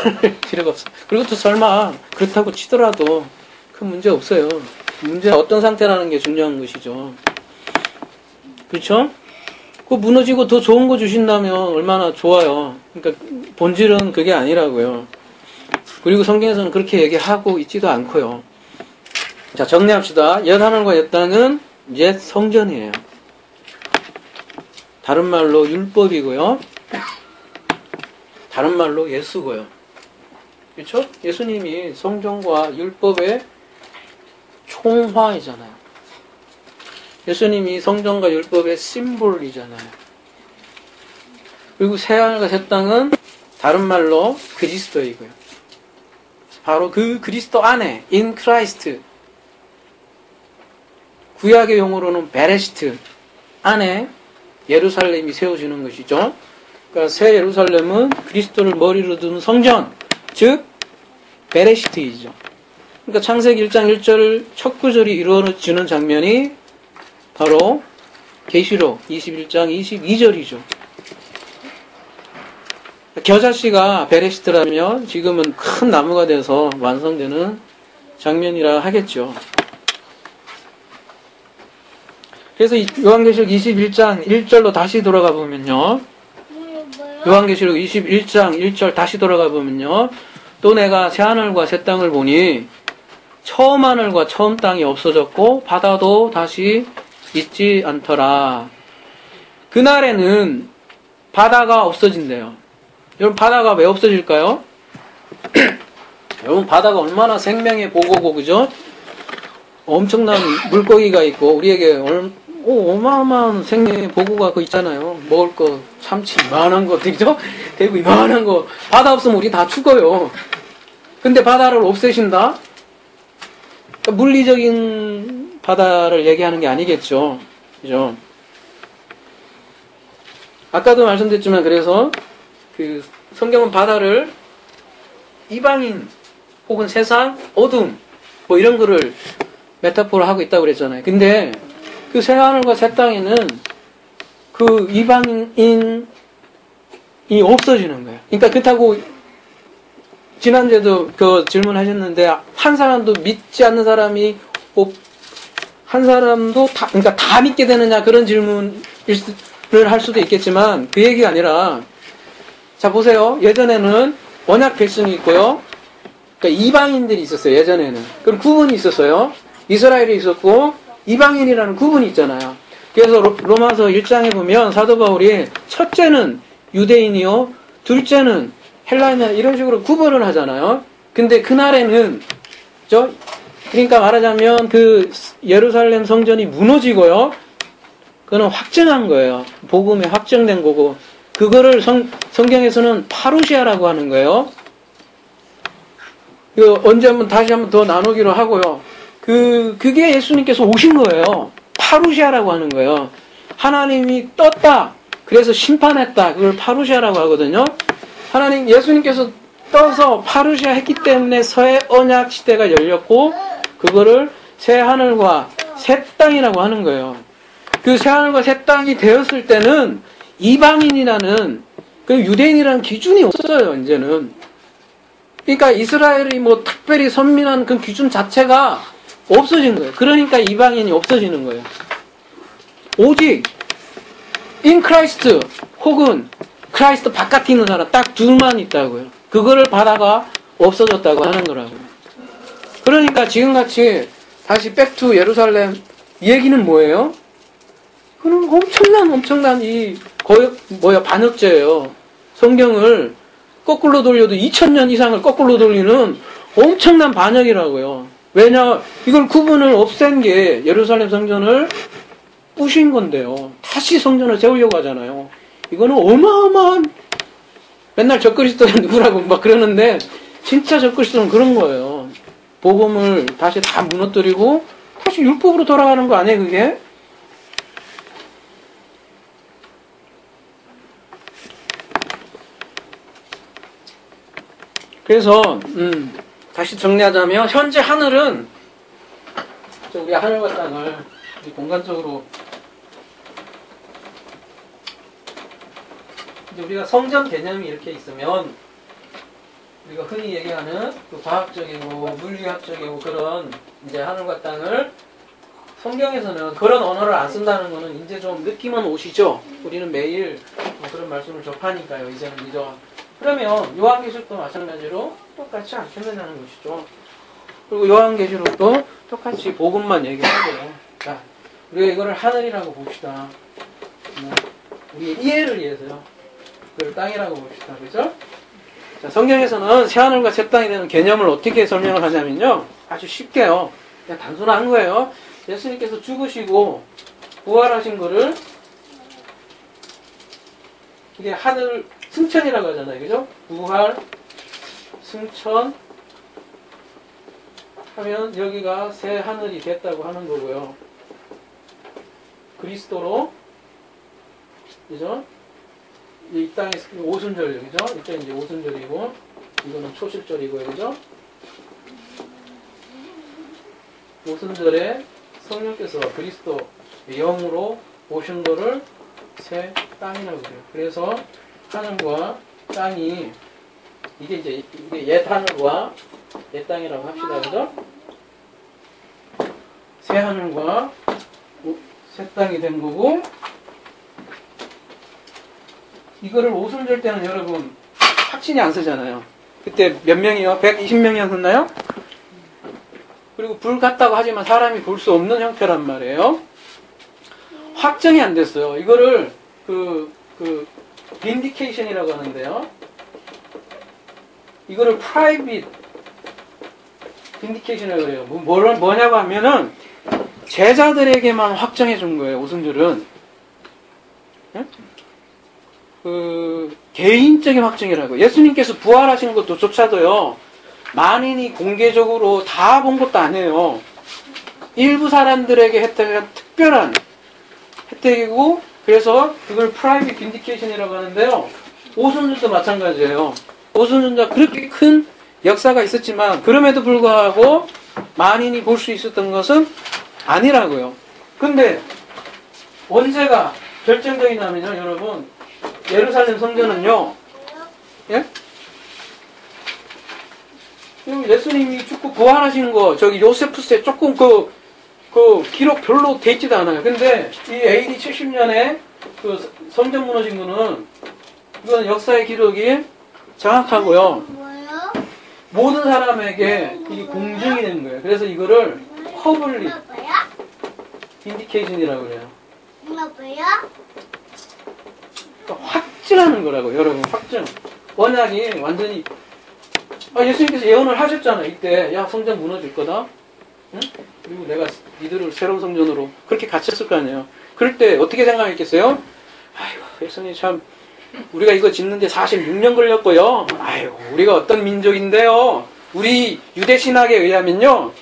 필요가 없어요. 그리고 또 설마 그렇다고 치더라도 큰 문제 없어요. 문제는 어떤 상태라는 게 중요한 것이죠. 그렇죠? 그 무너지고 더 좋은 거 주신다면 얼마나 좋아요. 그러니까 본질은 그게 아니라고요. 그리고 성경에서는 그렇게 얘기하고 있지도 않고요. 자, 정리합시다. 옛 하늘과 옛 땅은 옛 성전이에요. 다른 말로 율법이고요. 다른 말로 예수고요. 그렇죠? 예수님이 성전과 율법의 총화이잖아요. 예수님이 성전과 율법의 심볼이잖아요. 그리고 새하늘과 새 땅은 다른 말로 그리스도이고요. 바로 그 그리스도 안에 in Christ, 구약의 용어로는 베레시트 안에 예루살렘이 세워지는 것이죠. 그러니까 새 예루살렘은 그리스도를 머리로 둔 성전, 즉 베레시트이죠. 그러니까 창세기 1장 1절 첫 구절이 이루어지는 장면이 바로 계시록 21장 22절이죠. 겨자씨가 베레시트라면 지금은 큰 나무가 돼서 완성되는 장면이라 하겠죠. 그래서 요한계시록 21장 1절로 다시 돌아가 보면요. 요한계시록 21장 1절 다시 돌아가 보면요. 또 내가 새하늘과 새 땅을 보니 처음 하늘과 처음 땅이 없어졌고 바다도 다시 있지 않더라. 그날에는 바다가 없어진대요. 여러분 바다가 왜 없어질까요? 여러분 바다가 얼마나 생명의 보고고 그죠? 엄청난 물고기가 있고 우리에게 어마어마한 생명의 보고가 그 있잖아요. 먹을 거 참치 이만한 거 되죠? 대구 이만한 거 바다 없으면 우리 다 죽어요. 근데 바다를 없애신다? 그러니까 물리적인 바다를 얘기하는 게 아니겠죠. 그죠? 아까도 말씀드렸지만 그래서 그 성경은 바다를 이방인 혹은 세상 어둠 뭐 이런 거를 메타포를 하고 있다고 그랬잖아요. 근데 그 새하늘과 새 땅에는 그 이방인이 없어지는 거예요. 그러니까 그렇다고 지난주에도 그 질문하셨는데 한 사람도 믿지 않는 사람이 한 사람도 다 그러니까 다 믿게 되느냐 그런 질문을 할 수도 있겠지만 그 얘기가 아니라 자 보세요. 예전에는 언약 백성이 있고요. 그러니까 이방인들이 있었어요. 예전에는. 그럼 구분이 있었어요. 이스라엘이 있었고 이방인이라는 구분이 있잖아요. 그래서 로마서 1장에 보면 사도 바울이 첫째는 유대인이요 둘째는 헬라인이요 이런 식으로 구분을 하잖아요. 근데 그날에는 그러니까 말하자면 그 예루살렘 성전이 무너지고요. 그거는 확정한 거예요. 복음에 확정된 거고 그거를 성경에서는 파루시아라고 하는 거예요. 이거 언제 다시 한번 더 나누기로 하고요. 그게 예수님께서 오신 거예요. 파루시아라고 하는 거예요. 하나님이 떴다. 그래서 심판했다. 그걸 파루시아라고 하거든요. 예수님께서 떠서 파루시아 했기 때문에 새 언약 시대가 열렸고, 그거를 새 하늘과 새 땅이라고 하는 거예요. 그 새 하늘과 새 땅이 되었을 때는 이방인이라는 그 유대인이라는 기준이 없어요, 이제는. 그러니까 이스라엘이 뭐 특별히 선민한 그 기준 자체가 없어진 거예요. 그러니까 이방인이 없어지는 거예요. 오직 in Christ 혹은 크라이스트 바깥에 있는 사람 딱 둘만 있다고요. 그거를 바다가 없어졌다고 하는 거라고요. 그러니까 지금같이 다시 백투 예루살렘 얘기는 뭐예요? 그는 엄청난 반역죄예요. 성경을 거꾸로 돌려도 2000년 이상을 거꾸로 돌리는 엄청난 반역이라고요. 왜냐, 이걸 구분을 없앤 게 예루살렘 성전을 부신 건데요. 다시 성전을 세우려고 하잖아요. 이거는 어마어마한, 맨날 적그리스도는 누구라고 막 그러는데, 진짜 적그리스도는 그런 거예요. 복음을 다시 다 무너뜨리고, 다시 율법으로 돌아가는 거 아니에요, 그게? 그래서 다시 정리하자면 현재 하늘은 우리 하늘과 땅을 공간적으로 이제 우리가 성전 개념이 이렇게 있으면 우리가 흔히 얘기하는 그 과학적이고 물리학적이고 그런 이제 하늘과 땅을 성경에서는 그런 언어를 안 쓴다는 거는 이제 좀 느낌은 오시죠? 우리는 매일 그런 말씀을 접하니까요. 이제는 그죠? 그러면 요한계시록도 마찬가지로 똑같이 안 표현하는 것이죠. 그리고 요한계시록도 똑같이 복음만 얘기하고요. 자, 우리가 이거를 하늘이라고 봅시다. 우리의 이해를 위해서요. 그걸 땅이라고 봅시다. 그죠? 자, 성경에서는 새하늘과 새 땅이 되는 개념을 어떻게 설명을 하냐면요. 아주 쉽게요. 그냥 단순한 거예요. 예수님께서 죽으시고 부활하신 거를 이게 하늘 승천이라고 하잖아요. 그죠? 부활, 승천 하면 여기가 새 하늘이 됐다고 하는 거고요. 그리스도로, 그죠? 이 땅에 오순절, 그죠? 이때 이제 오순절이고, 이거는 초실절이고요. 그죠? 오순절에 성령께서 그리스도 영으로 오신 거를 새 땅이라고 그래요. 그래서 하늘과 땅이 이게 옛 하늘과 옛 땅이라고 합시다. 그죠? 새 하늘과 새 땅이 된 거고, 이거를 오순절 때는 여러분 확신이 안 서잖아요. 그때 몇 명이요? 120명이었나요? 그리고 불 같다고 하지만 사람이 볼 수 없는 형태란 말이에요. 확정이 안 됐어요. 이거를 빈디케이션이라고 하는데요. 이거를 프라이빗 빈디케이션이라고 그래요. 뭐냐고 하면은 제자들에게만 확정해 준 거예요. 오순절은. 네? 개인적인 확정이라고. 예수님께서 부활하신 것도 조차도요. 만인이 공개적으로 다 본 것도 아니에요. 일부 사람들에게 혜택한 특별한 혜택이고, 그래서 그걸 프라이빗 빈디케이션이라고 하는데요. 오순절도 마찬가지예요. 오순절도 그렇게 큰 역사가 있었지만 그럼에도 불구하고 만인이 볼 수 있었던 것은 아니라고요. 근데 언제가 결정적이냐면요, 여러분. 예루살렘 성전은요. 예? 예수님이 죽고 부활하신 거, 저기 요세푸스에 조금 그 기록 별로 돼 있지도 않아요. 근데 이 AD 70년에 그 성전 무너진 거는 이건 역사의 기록이 정확하고요. 모든 사람에게 이 공증이 된 거예요. 그래서 이거를 퍼블릭 인디케이션이라고 그래요. 그러니까 확증하는 거라고, 여러분. 확증. 언약이 완전히 예수님께서 예언을 하셨잖아요. 이때 야 성전 무너질 거다. 응? 그리고 내가 니들을 새로운 성전으로 그렇게 갇혔을 거 아니에요. 그럴 때 어떻게 생각했겠어요? 아이고 예수님 참 우리가 이거 짓는데 46년 걸렸고요. 아이고 우리가 어떤 민족인데요. 우리 유대 신학에 의하면요.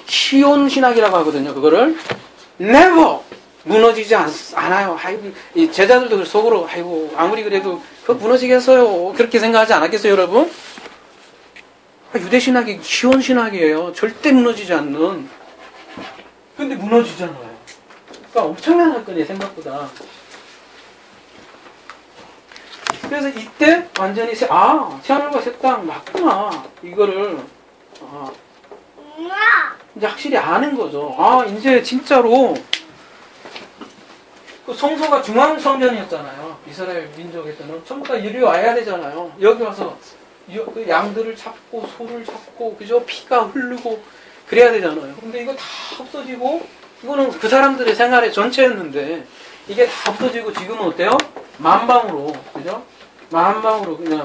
시온 신학이라고 하거든요. 그거를 never 무너지지 않아요. 아이고 이 제자들도 속으로 아이고 아무리 그래도 그거 무너지겠어요. 그렇게 생각하지 않았겠어요, 여러분? 유대 신학이 시온 신학이에요. 절대 무너지지 않는. 근데 무너지잖아요. 그러니까 엄청난 사건이에요, 생각보다. 그래서 이때 완전히 새하늘과 새 땅 맞구나. 이거를 이제 확실히 아는 거죠. 이제 진짜로 그 성소가 중앙 성전이었잖아요. 이스라엘 민족에서는 전부 다 이리 와야 되잖아요. 여기 와서 그 양들을 잡고 소를 잡고 그죠? 피가 흐르고 그래야 되잖아요. 근데 이거 다 없어지고 이거는 그 사람들의 생활의 전체였는데 이게 다 없어지고 지금은 어때요? 만방으로 그죠? 만방으로 그냥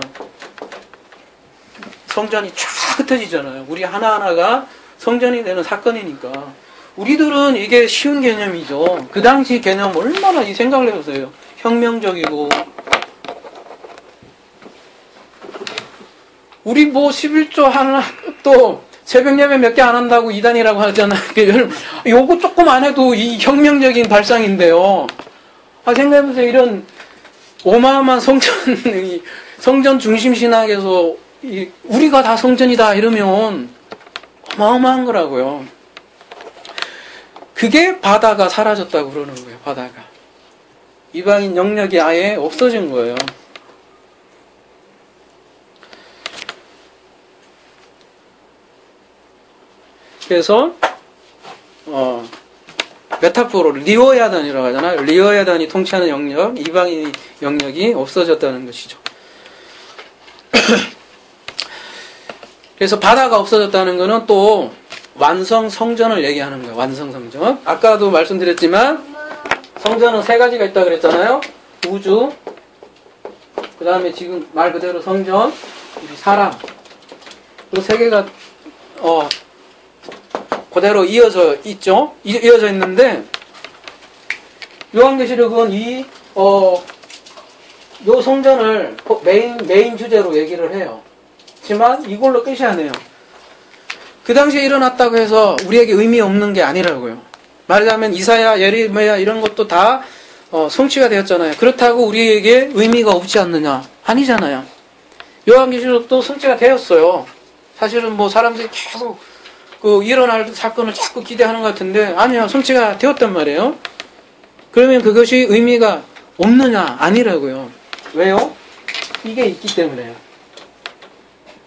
성전이 쫙 흩어지잖아요. 우리 하나하나가 성전이 되는 사건이니까. 우리들은 이게 쉬운 개념이죠. 그 당시 개념 얼마나 이 생각을 해보세요. 혁명적이고. 우리 뭐 11조 하나 또 새벽 예배 몇 개 안 한다고 이단이라고 하잖아요. 요거 조금 안 해도 이 혁명적인 발상인데요. 생각해보세요. 이런 어마어마한 성전 중심 신학에서 우리가 다 성전이다 이러면 어마어마한 거라고요. 그게 바다가 사라졌다고 그러는 거예요. 바다가. 이방인 영역이 아예 없어진 거예요. 그래서 메타포로 리어야단이라고 하잖아요. 리어야단이 통치하는 영역, 이방인 영역이 없어졌다는 것이죠. 그래서 바다가 없어졌다는 것은 또 완성 성전을 얘기하는 거예요. 완성 성전. 아까도 말씀드렸지만 성전은 세 가지가 있다고 그랬잖아요. 우주, 그 다음에 지금 말 그대로 성전, 사람. 그 세 개가 그대로 이어져 있죠. 이어져 있는데 요한계시록은 요 성전을 메인 주제로 얘기를 해요. 하지만 이걸로 끝이 아니에요. 그 당시에 일어났다고 해서 우리에게 의미 없는 게 아니라고요. 말하자면 이사야, 예레미야 이런 것도 다 성취가 되었잖아요. 그렇다고 우리에게 의미가 없지 않느냐? 아니잖아요. 요한계시록도 성취가 되었어요. 사실은 뭐 사람들이 계속 그 일어날 사건을 자꾸 기대하는 것 같은데 아니요, 성취가 되었단 말이에요. 그러면 그것이 의미가 없느냐? 아니라고요. 왜요? 이게 있기 때문에요.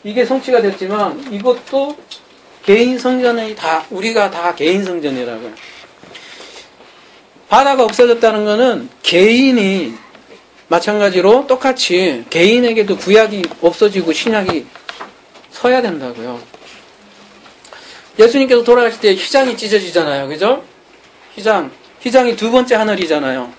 이게 성취가 됐지만 이것도 개인 성전이 우리가 다 개인 성전이라고요. 바다가 없어졌다는 것은 개인이 마찬가지로 똑같이 개인에게도 구약이 없어지고 신약이 서야 된다고요. 예수님께서 돌아가실 때 휘장이 찢어지잖아요. 그죠? 휘장이 두 번째 하늘이잖아요.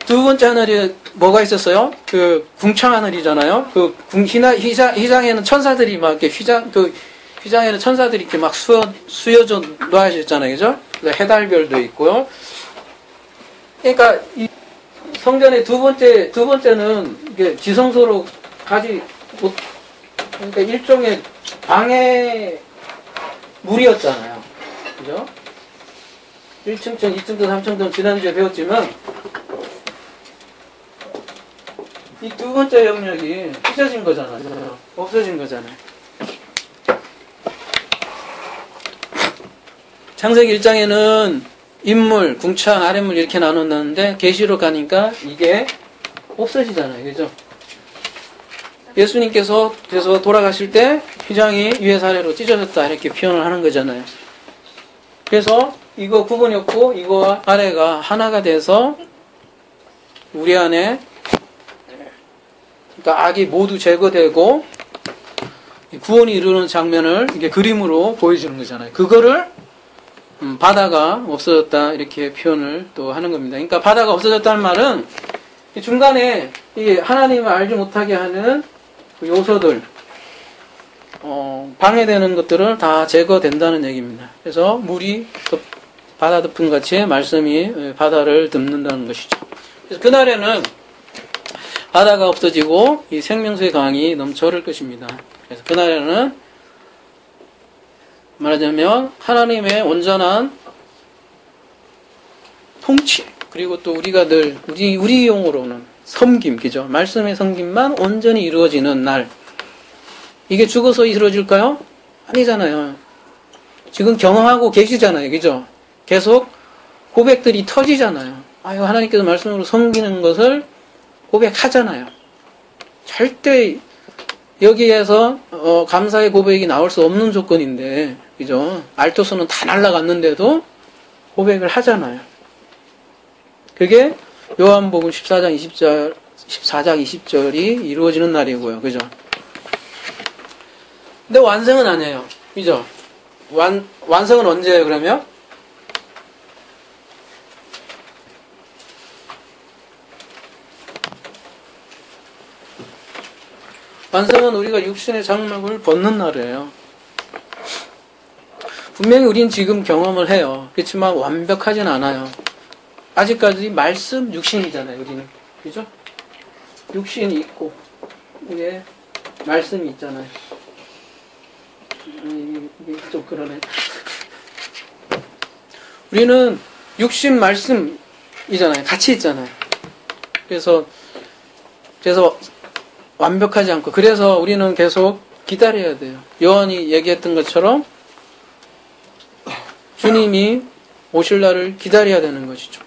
두 번째 하늘이 뭐가 있었어요? 그 궁창 하늘이잖아요. 그 휘장에는 천사들이 막 이렇게 휘장에는 천사들이 이렇게 막 수여져 놓아졌잖아요. 그죠? 해달별도 있고요. 그러니까 이 성전의 두 번째는 이게 지성소로 그러니까 일종의 방해 물이었잖아요. 그죠? 1층전, 2층전, 3층전 지난주에 배웠지만 이 두 번째 영역이 찢어진 거잖아요. 없어진 거잖아요. 창세기 1장에는 인물, 궁창, 아랫물 이렇게 나눴는데 계시록 가니까 이게 없어지잖아요. 그죠? 예수님께서 그래서 돌아가실 때 휘장이 위에서 아래로 찢어졌다 이렇게 표현을 하는 거잖아요. 그래서 이거 구분이 없고 이거와 아래가 하나가 돼서 우리 안에 그러니까 악이 모두 제거되고 구원이 이루는 장면을 이게 그림으로 보여주는 거잖아요. 그거를 바다가 없어졌다 이렇게 표현을 또 하는 겁니다. 그러니까 바다가 없어졌다는 말은 중간에 이 하나님을 알지 못하게 하는 그 요소들 방해되는 것들은 다 제거된다는 얘기입니다. 그래서 물이 바다 덮은 같이 말씀이 바다를 덮는다는 것이죠. 그래서 그날에는 바다가 없어지고 이 생명수의 강이 넘쳐 흐를 것입니다. 그래서 그날에는 말하자면 하나님의 온전한 통치, 그리고 또 우리가 늘 우리 용어로는 섬김, 그죠? 말씀의 섬김만 온전히 이루어지는 날. 이게 죽어서 이루어질까요? 아니잖아요. 지금 경험하고 계시잖아요, 그죠? 계속 고백들이 터지잖아요. 아유, 하나님께서 말씀으로 섬기는 것을 고백하잖아요. 절대 여기에서 감사의 고백이 나올 수 없는 조건인데, 그죠? 알토스는 다 날아갔는데도 고백을 하잖아요. 그게 요한복음 14장 20절이 이루어지는 날이고요. 그죠? 근데 완성은 아니에요. 그죠? 완성은 언제예요, 그러면? 완성은 우리가 육신의 장막을 벗는 날이에요. 분명히 우린 지금 경험을 해요. 그렇지만 완벽하진 않아요. 아직까지 말씀 육신이잖아요, 우리는. 그죠? 육신이 있고, 이게 말씀이 있잖아요. 이게 좀 그러네. 우리는 육신 말씀이잖아요. 같이 있잖아요. 그래서 완벽하지 않고, 그래서 우리는 계속 기다려야 돼요. 요한이 얘기했던 것처럼 주님이 오실 날을 기다려야 되는 것이죠.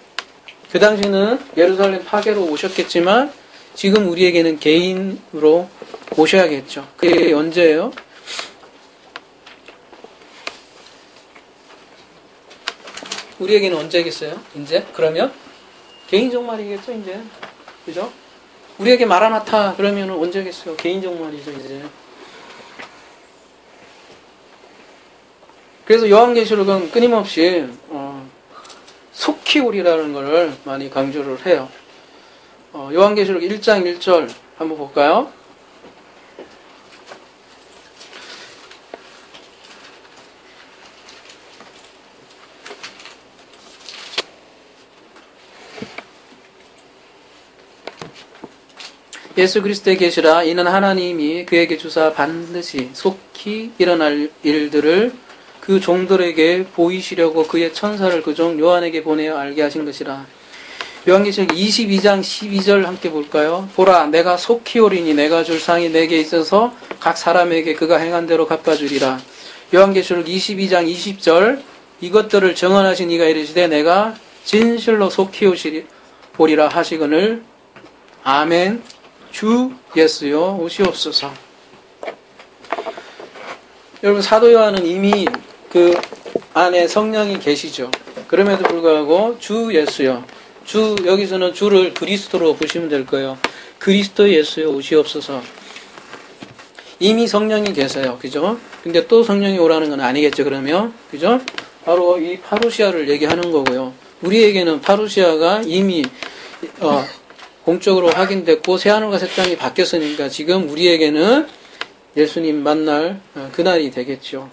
그 당시는 예루살렘 파괴로 오셨겠지만 지금 우리에게는 개인으로 오셔야겠죠. 그게 언제예요? 우리에게는 언제겠어요? 이제? 그러면? 개인적 말이겠죠, 이제. 그죠? 우리에게 마라나타 그러면 언제겠어요? 개인적 말이죠, 이제. 그래서 요한계시록은 끊임없이 속히 오리라는 것을 많이 강조를 해요. 요한계시록 1장 1절 한번 볼까요? 예수 그리스도의 계시라. 이는 하나님이 그에게 주사 반드시 속히 일어날 일들을 그 종들에게 보이시려고 그의 천사를 그 종 요한에게 보내어 알게 하신 것이라. 요한계시록 22장 12절 함께 볼까요? 보라, 내가 속히 오리니 내가 줄 상이 내게 있어서 각 사람에게 그가 행한 대로 갚아주리라. 요한계시록 22장 20절 이것들을 정언하신 이가 이르시되 내가 진실로 속히 오리라 하시거늘 아멘. 주 예수여 오시옵소서. 여러분, 사도 요한은 이미 그 안에 성령이 계시죠. 그럼에도 불구하고 주 예수여, 여기서는 주를 그리스도로 보시면 될 거예요. 그리스도 예수여 오시옵소서. 이미 성령이 계세요. 그죠? 근데 또 성령이 오라는 건 아니겠죠, 그러면? 그죠? 바로 이 파루시아를 얘기하는 거고요. 우리에게는 파루시아가 이미 공적으로 확인됐고 새하늘과 새 땅이 바뀌었으니까 지금 우리에게는 예수님 만날 그날이 되겠죠.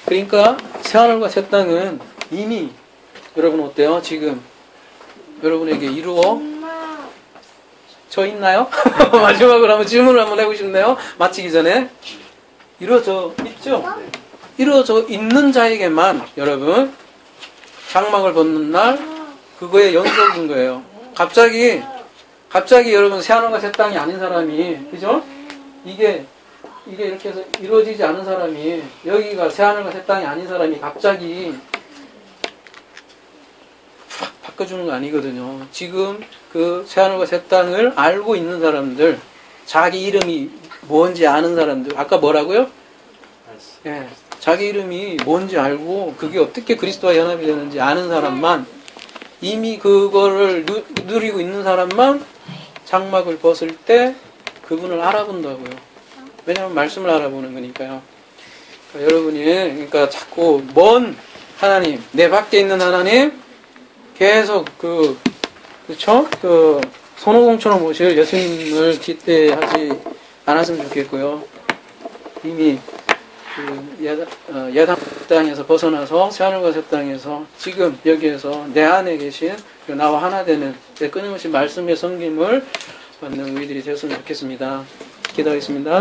그러니까 새하늘과 새 땅은 이미 여러분 어때요? 지금 여러분에게 이루어져 있나요? 마지막으로 한번 질문을 한번 해보고 싶네요. 마치기 전에. 이루어져 있죠? 이루어져 있는 자에게만 여러분 장막을 벗는 날 그거의 연속인 거예요. 갑자기 여러분 새하늘과 새 땅이 아닌 사람이, 그죠? 이게 이렇게 해서 이루어지지 않은 사람이, 여기가 새하늘과 새 땅이 아닌 사람이 갑자기 확 바꿔주는 거 아니거든요. 지금 그 새하늘과 새 땅을 알고 있는 사람들, 자기 이름이 뭔지 아는 사람들, 아까 뭐라고요? 예, 자기 이름이 뭔지 알고 그게 어떻게 그리스도와 연합이 되는지 아는 사람만, 이미 그거를 누리고 있는 사람만 장막을 벗을 때 그분을 알아본다고요. 왜냐하면 말씀을 알아보는 거니까요. 그러니까 여러분이 자꾸 먼 하나님, 내 밖에 있는 하나님, 계속 그쵸? 손오공처럼 오실 예수님을 기대하지 않았으면 좋겠고요. 이미 그 야당 땅에서 벗어나서 새하늘과 새 땅에서 지금 여기에서 내 안에 계신 나와 하나 되는 끊임없이 말씀의 섬김을 받는 우리들이 되었으면 좋겠습니다. 기도하겠습니다.